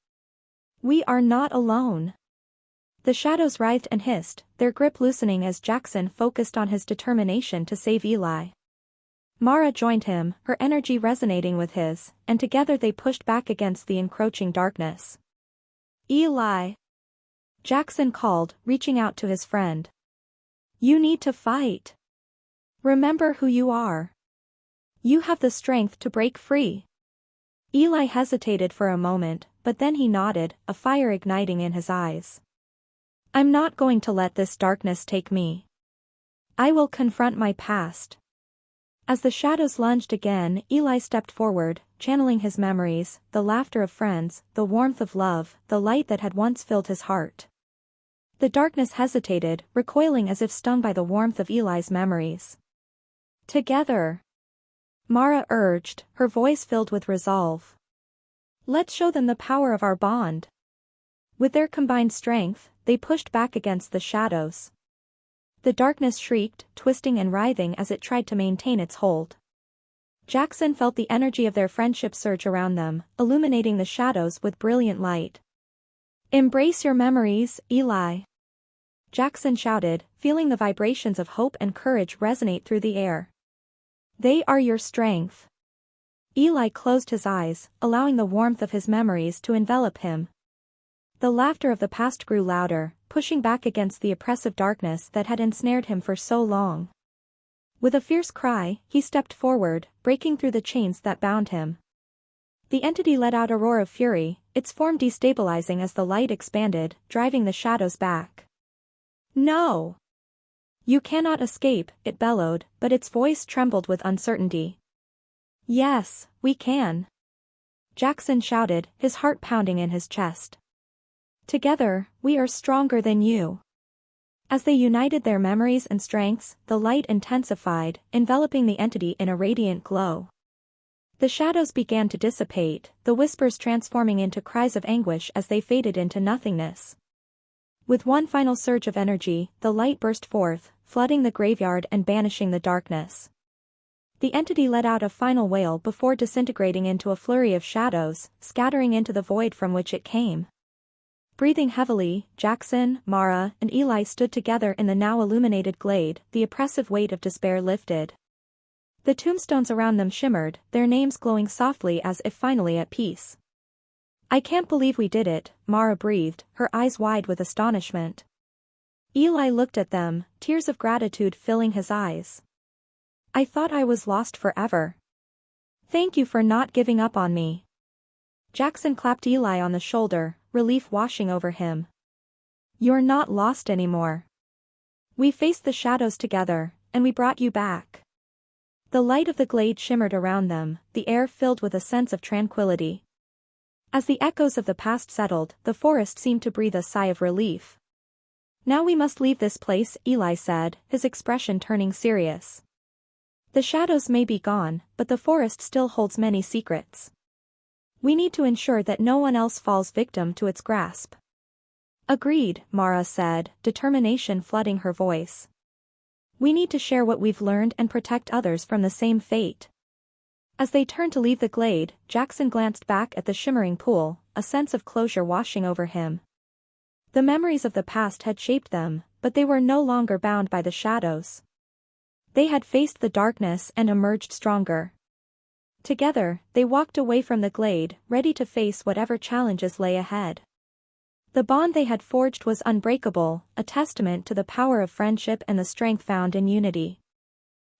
We are not alone. The shadows writhed and hissed, their grip loosening as Jaxon focused on his determination to save Eli. Mara joined him, her energy resonating with his, and together they pushed back against the encroaching darkness. Eli! Jaxon called, reaching out to his friend. You need to fight. Remember who you are. You have the strength to break free. Eli hesitated for a moment, but then he nodded, a fire igniting in his eyes. I'm not going to let this darkness take me. I will confront my past. As the shadows lunged again, Eli stepped forward, channeling his memories, the laughter of friends, the warmth of love, the light that had once filled his heart. The darkness hesitated, recoiling as if stung by the warmth of Eli's memories. Together. Mara urged, her voice filled with resolve. Let's show them the power of our bond. With their combined strength, they pushed back against the shadows. The darkness shrieked, twisting and writhing as it tried to maintain its hold. Jaxon felt the energy of their friendship surge around them, illuminating the shadows with brilliant light. Embrace your memories, Eli. Jaxon shouted, feeling the vibrations of hope and courage resonate through the air. They are your strength. Eli closed his eyes, allowing the warmth of his memories to envelop him. The laughter of the past grew louder, pushing back against the oppressive darkness that had ensnared him for so long. With a fierce cry, he stepped forward, breaking through the chains that bound him. The entity let out a roar of fury, its form destabilizing as the light expanded, driving the shadows back. No! You cannot escape, it bellowed, but its voice trembled with uncertainty. Yes, we can. Jaxon shouted, his heart pounding in his chest. Together, we are stronger than you. As they united their memories and strengths, the light intensified, enveloping the entity in a radiant glow. The shadows began to dissipate, the whispers transforming into cries of anguish as they faded into nothingness. With one final surge of energy, the light burst forth, flooding the graveyard and banishing the darkness. The entity let out a final wail before disintegrating into a flurry of shadows, scattering into the void from which it came. Breathing heavily, Jaxon, Mara, and Eli stood together in the now illuminated glade, the oppressive weight of despair lifted. The tombstones around them shimmered, their names glowing softly as if finally at peace. I can't believe we did it, Mara breathed, her eyes wide with astonishment. Eli looked at them, tears of gratitude filling his eyes. I thought I was lost forever. Thank you for not giving up on me. Jaxon clapped Eli on the shoulder, relief washing over him. You're not lost anymore. We faced the shadows together, and we brought you back. The light of the glade shimmered around them, the air filled with a sense of tranquility. As the echoes of the past settled, the forest seemed to breathe a sigh of relief. Now we must leave this place, Eli said, his expression turning serious. The shadows may be gone, but the forest still holds many secrets. We need to ensure that no one else falls victim to its grasp. Agreed, Mara said, determination flooding her voice. We need to share what we've learned and protect others from the same fate. As they turned to leave the glade, Jaxon glanced back at the shimmering pool, a sense of closure washing over him. The memories of the past had shaped them, but they were no longer bound by the shadows. They had faced the darkness and emerged stronger. Together, they walked away from the glade, ready to face whatever challenges lay ahead. The bond they had forged was unbreakable, a testament to the power of friendship and the strength found in unity.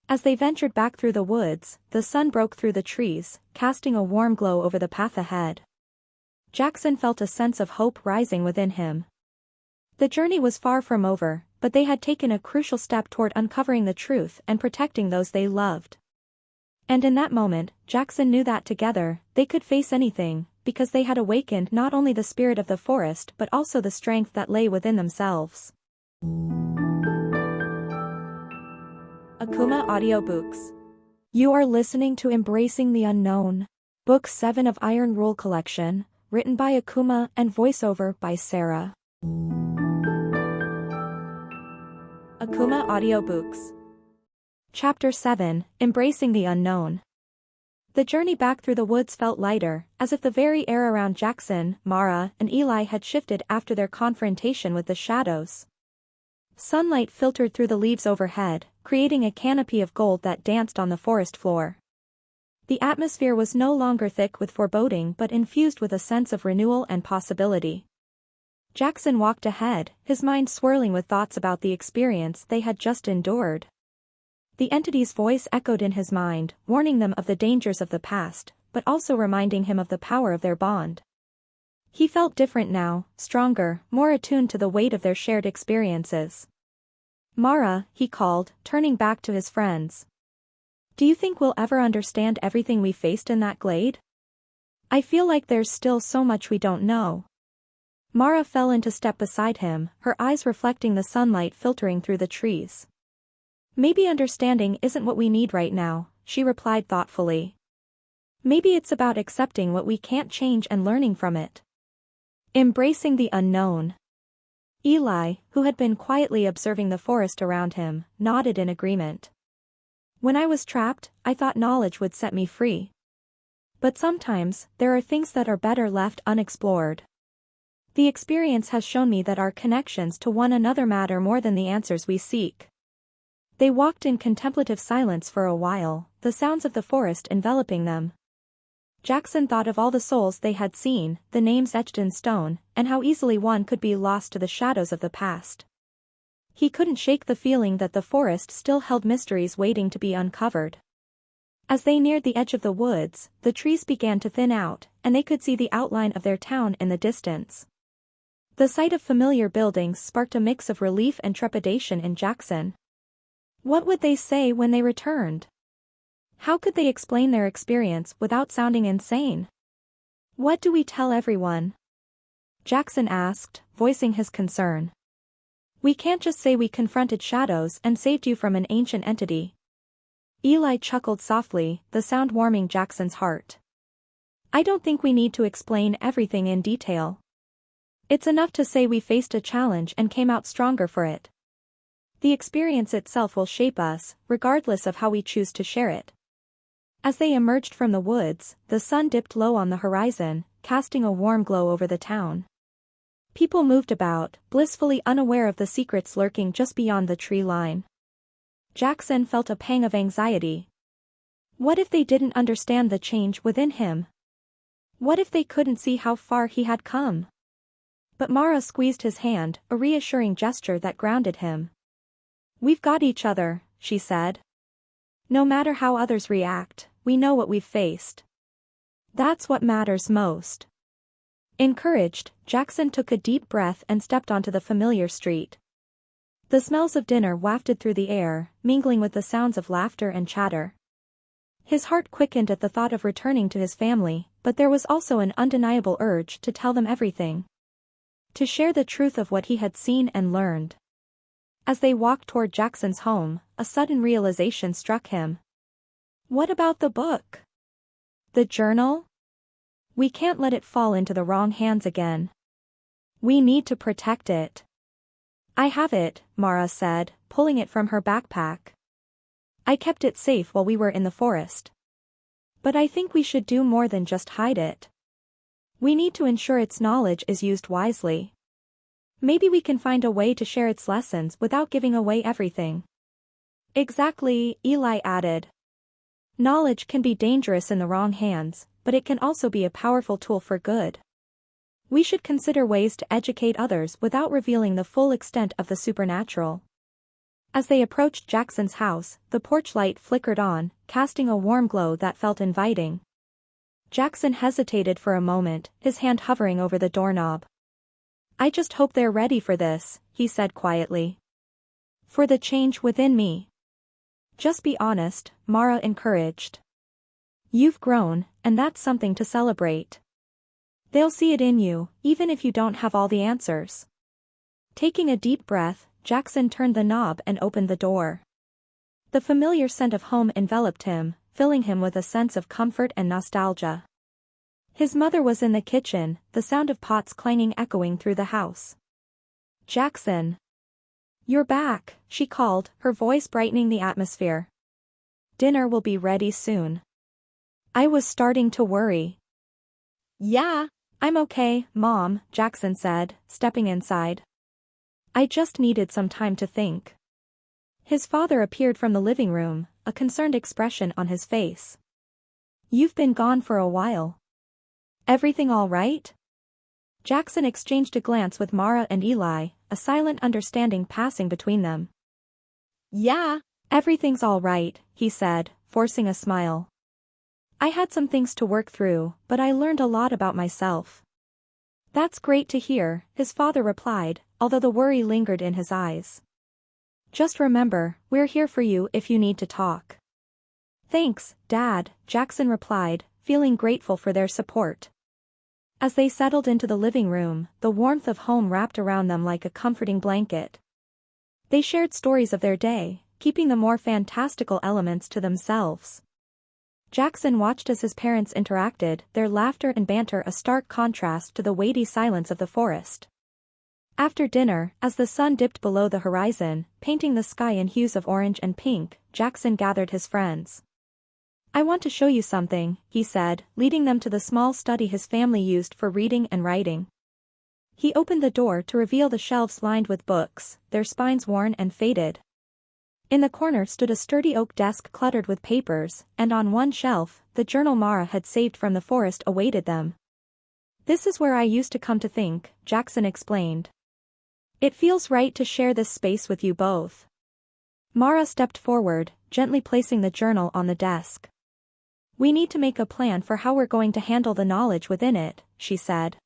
As they ventured back through the woods, the sun broke through the trees, casting a warm glow over the path ahead. Jaxon felt a sense of hope rising within him. The journey was far from over, but they had taken a crucial step toward uncovering the truth and protecting those they loved. And in that moment, Jaxon knew that together, they could face anything, because they had awakened not only the spirit of the forest but also the strength that lay within themselves. Akumah Audiobooks. You are listening to Embracing the Unknown, Book 7 of Iron Rule Collection, written by Akumah and voiceover by Sara. Akumah Audiobooks. Chapter 7, Embracing the Unknown. The journey back through the woods felt lighter, as if the very air around Jaxon, Mara, and Eli had shifted after their confrontation with the shadows. Sunlight filtered through the leaves overhead, creating a canopy of gold that danced on the forest floor. The atmosphere was no longer thick with foreboding but infused with a sense of renewal and possibility. Jaxon walked ahead, his mind swirling with thoughts about the experience they had just endured. The entity's voice echoed in his mind, warning them of the dangers of the past, but also reminding him of the power of their bond. He felt different now, stronger, more attuned to the weight of their shared experiences. Mara, he called, turning back to his friends. Do you think we'll ever understand everything we faced in that glade? I feel like there's still so much we don't know. Mara fell into step beside him, her eyes reflecting the sunlight filtering through the trees. Maybe understanding isn't what we need right now, she replied thoughtfully. Maybe it's about accepting what we can't change and learning from it. Embracing the unknown. Eli, who had been quietly observing the forest around him, nodded in agreement. When I was trapped, I thought knowledge would set me free. But sometimes, there are things that are better left unexplored. The experience has shown me that our connections to one another matter more than the answers we seek. They walked in contemplative silence for a while, the sounds of the forest enveloping them. Jaxon thought of all the souls they had seen, the names etched in stone, and how easily one could be lost to the shadows of the past. He couldn't shake the feeling that the forest still held mysteries waiting to be uncovered. As they neared the edge of the woods, the trees began to thin out, and they could see the outline of their town in the distance. The sight of familiar buildings sparked a mix of relief and trepidation in Jaxon. What would they say when they returned? How could they explain their experience without sounding insane? What do we tell everyone? Jaxon asked, voicing his concern. We can't just say we confronted shadows and saved you from an ancient entity. Eli chuckled softly, the sound warming Jaxon's heart. I don't think we need to explain everything in detail. It's enough to say we faced a challenge and came out stronger for it. The experience itself will shape us, regardless of how we choose to share it. As they emerged from the woods, the sun dipped low on the horizon, casting a warm glow over the town. People moved about, blissfully unaware of the secrets lurking just beyond the tree line. Jaxon felt a pang of anxiety. What if they didn't understand the change within him? What if they couldn't see how far he had come? But Mara squeezed his hand, a reassuring gesture that grounded him. We've got each other, she said. No matter how others react, we know what we've faced. That's what matters most. Encouraged, Jaxon took a deep breath and stepped onto the familiar street. The smells of dinner wafted through the air, mingling with the sounds of laughter and chatter. His heart quickened at the thought of returning to his family, but there was also an undeniable urge to tell them everything. To share the truth of what he had seen and learned. As they walked toward Jaxon's home, a sudden realization struck him. What about the book? The journal? We can't let it fall into the wrong hands again. We need to protect it. I have it, Mara said, pulling it from her backpack. I kept it safe while we were in the forest. But I think we should do more than just hide it. We need to ensure its knowledge is used wisely. Maybe we can find a way to share its lessons without giving away everything. Exactly, Eli added. Knowledge can be dangerous in the wrong hands, but it can also be a powerful tool for good. We should consider ways to educate others without revealing the full extent of the supernatural. As they approached Jaxon's house, the porch light flickered on, casting a warm glow that felt inviting. Jaxon hesitated for a moment, his hand hovering over the doorknob. "I just hope they're ready for this," he said quietly. "For the change within me." "Just be honest," Mara encouraged. "You've grown, and that's something to celebrate. They'll see it in you, even if you don't have all the answers." Taking a deep breath, Jaxon turned the knob and opened the door. The familiar scent of home enveloped him, filling him with a sense of comfort and nostalgia. His mother was in the kitchen, the sound of pots clanging echoing through the house. "Jaxon. You're back," she called, her voice brightening the atmosphere. "Dinner will be ready soon." I was starting to worry. Yeah. "I'm okay, Mom," Jaxon said, stepping inside. "I just needed some time to think." His father appeared from the living room, a concerned expression on his face. "You've been gone for a while. Everything all right?" Jaxon exchanged a glance with Mara and Eli, a silent understanding passing between them. Yeah. "Everything's all right," he said, forcing a smile. "I had some things to work through, but I learned a lot about myself." "That's great to hear," his father replied, although the worry lingered in his eyes. "Just remember, we're here for you if you need to talk." "Thanks, Dad," Jaxon replied, feeling grateful for their support. As they settled into the living room, the warmth of home wrapped around them like a comforting blanket. They shared stories of their day, keeping the more fantastical elements to themselves. Jaxon watched as his parents interacted, their laughter and banter a stark contrast to the weighty silence of the forest. After dinner, as the sun dipped below the horizon, painting the sky in hues of orange and pink, Jaxon gathered his friends. "I want to show you something," he said, leading them to the small study his family used for reading and writing. He opened the door to reveal the shelves lined with books, their spines worn and faded. In the corner stood a sturdy oak desk cluttered with papers, and on one shelf, the journal Mara had saved from the forest awaited them. "This is where I used to come to think," Jaxon explained. "It feels right to share this space with you both." Mara stepped forward, gently placing the journal on the desk. "We need to make a plan for how we're going to handle the knowledge within it," she said.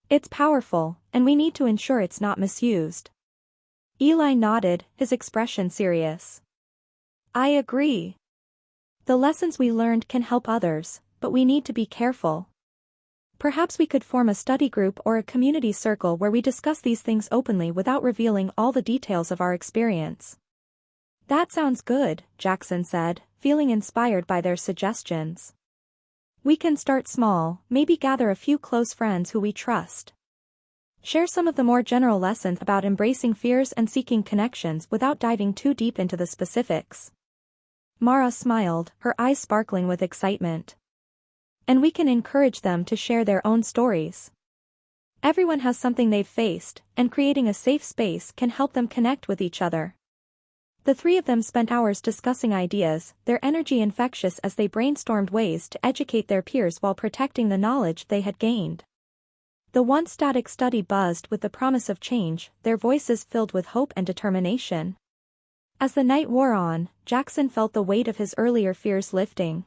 "It's powerful, and we need to ensure it's not misused." Eli nodded, his expression serious. "I agree. The lessons we learned can help others, but we need to be careful. Perhaps we could form a study group or a community circle where we discuss these things openly without revealing all the details of our experience." "That sounds good," Jaxon said, feeling inspired by their suggestions. "We can start small, maybe gather a few close friends who we trust. Share some of the more general lessons about embracing fears and seeking connections without diving too deep into the specifics." Mara smiled, her eyes sparkling with excitement. "And we can encourage them to share their own stories. Everyone has something they've faced, and creating a safe space can help them connect with each other." The three of them spent hours discussing ideas, their energy infectious as they brainstormed ways to educate their peers while protecting the knowledge they had gained. The once static study buzzed with the promise of change, their voices filled with hope and determination. As the night wore on, Jaxon felt the weight of his earlier fears lifting.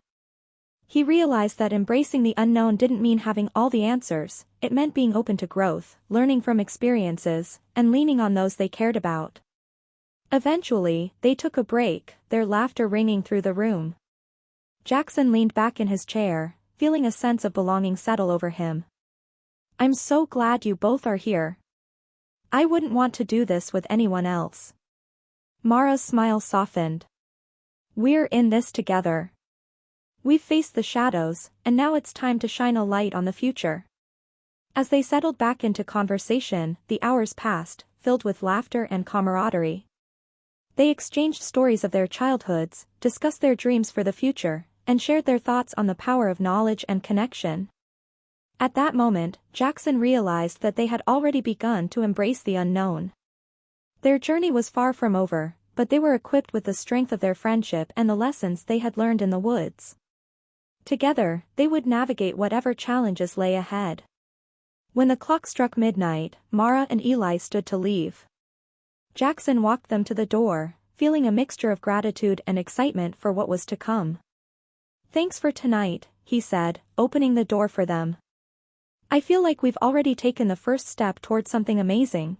He realized that embracing the unknown didn't mean having all the answers, it meant being open to growth, learning from experiences, and leaning on those they cared about. Eventually, they took a break, their laughter ringing through the room. Jaxon leaned back in his chair, feeling a sense of belonging settle over him. "I'm so glad you both are here. I wouldn't want to do this with anyone else." Mara's smile softened. "We're in this together. We've faced the shadows, and now it's time to shine a light on the future." As they settled back into conversation, the hours passed, filled with laughter and camaraderie. They exchanged stories of their childhoods, discussed their dreams for the future, and shared their thoughts on the power of knowledge and connection. At that moment, Jaxon realized that they had already begun to embrace the unknown. Their journey was far from over, but they were equipped with the strength of their friendship and the lessons they had learned in the woods. Together, they would navigate whatever challenges lay ahead. When the clock struck midnight, Mara and Eli stood to leave. Jaxon walked them to the door, feeling a mixture of gratitude and excitement for what was to come. "Thanks for tonight," he said, opening the door for them. "I feel like we've already taken the first step toward something amazing."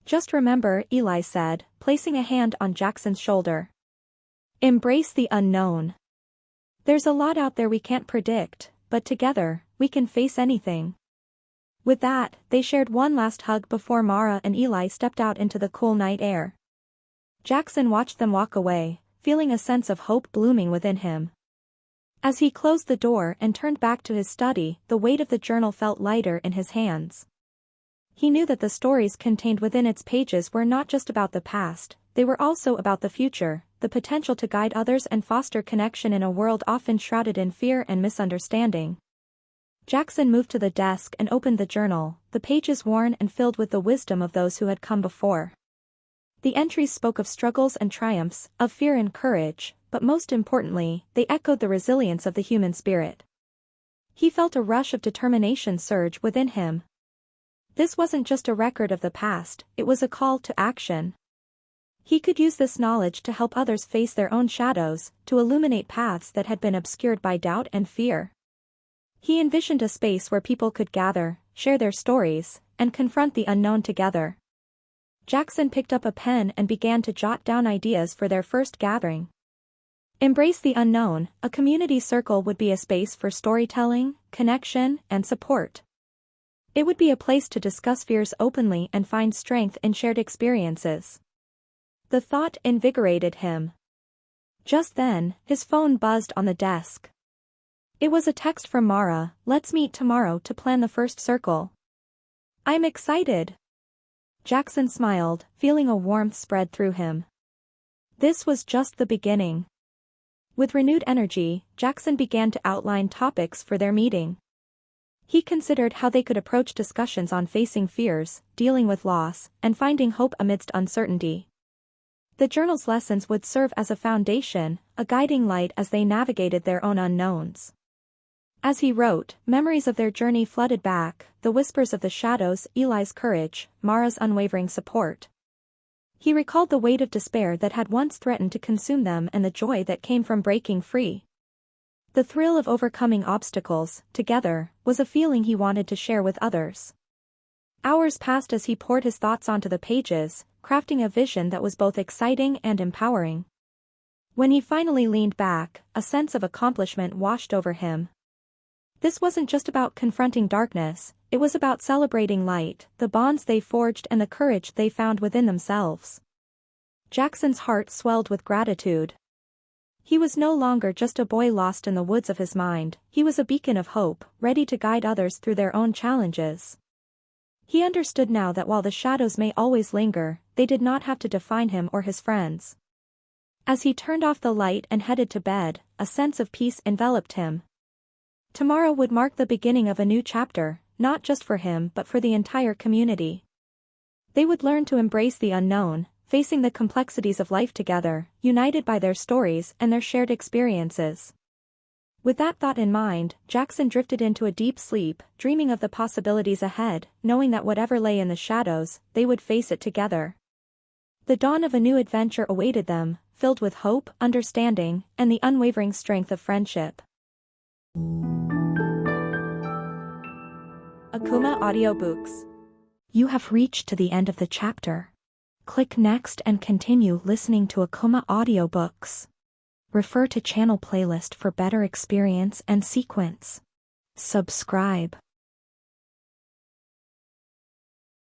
"Just remember," Eli said, placing a hand on Jackson's shoulder. "Embrace the unknown. There's a lot out there we can't predict, but together, we can face anything." With that, they shared one last hug before Mara and Eli stepped out into the cool night air. Jaxon watched them walk away, feeling a sense of hope blooming within him. As he closed the door and turned back to his study, the weight of the journal felt lighter in his hands. He knew that the stories contained within its pages were not just about the past, they were also about the future, the potential to guide others and foster connection in a world often shrouded in fear and misunderstanding. Jaxon moved to the desk and opened the journal, the pages worn and filled with the wisdom of those who had come before. The entries spoke of struggles and triumphs, of fear and courage, but most importantly, they echoed the resilience of the human spirit. He felt a rush of determination surge within him. This wasn't just a record of the past, it was a call to action. He could use this knowledge to help others face their own shadows, to illuminate paths that had been obscured by doubt and fear. He envisioned a space where people could gather, share their stories, and confront the unknown together. Jaxon picked up a pen and began to jot down ideas for their first gathering. Embrace the unknown, a community circle would be a space for storytelling, connection, and support. It would be a place to discuss fears openly and find strength in shared experiences. The thought invigorated him. Just then, his phone buzzed on the desk. It was a text from Mara. "Let's meet tomorrow to plan the first circle." "I'm excited." Jaxon smiled, feeling a warmth spread through him. This was just the beginning. With renewed energy, Jaxon began to outline topics for their meeting. He considered how they could approach discussions on facing fears, dealing with loss, and finding hope amidst uncertainty. The journal's lessons would serve as a foundation, a guiding light as they navigated their own unknowns. As he wrote, memories of their journey flooded back, the whispers of the shadows, Eli's courage, Mara's unwavering support. He recalled the weight of despair that had once threatened to consume them and the joy that came from breaking free. The thrill of overcoming obstacles, together, was a feeling he wanted to share with others. Hours passed as he poured his thoughts onto the pages, crafting a vision that was both exciting and empowering. When he finally leaned back, a sense of accomplishment washed over him. This wasn't just about confronting darkness, it was about celebrating light, the bonds they forged and the courage they found within themselves. Jaxon's heart swelled with gratitude. He was no longer just a boy lost in the woods of his mind, he was a beacon of hope, ready to guide others through their own challenges. He understood now that while the shadows may always linger, they did not have to define him or his friends. As he turned off the light and headed to bed, a sense of peace enveloped him. Tomorrow would mark the beginning of a new chapter, not just for him but for the entire community. They would learn to embrace the unknown, facing the complexities of life together, united by their stories and their shared experiences. With that thought in mind, Jaxon drifted into a deep sleep, dreaming of the possibilities ahead, knowing that whatever lay in the shadows, they would face it together. The dawn of a new adventure awaited them, filled with hope, understanding, and the unwavering strength of friendship. Akumah Audiobooks. You have reached to the end of the chapter. Click next and continue listening to Akumah Audiobooks. Refer to channel playlist for better experience and sequence. Subscribe.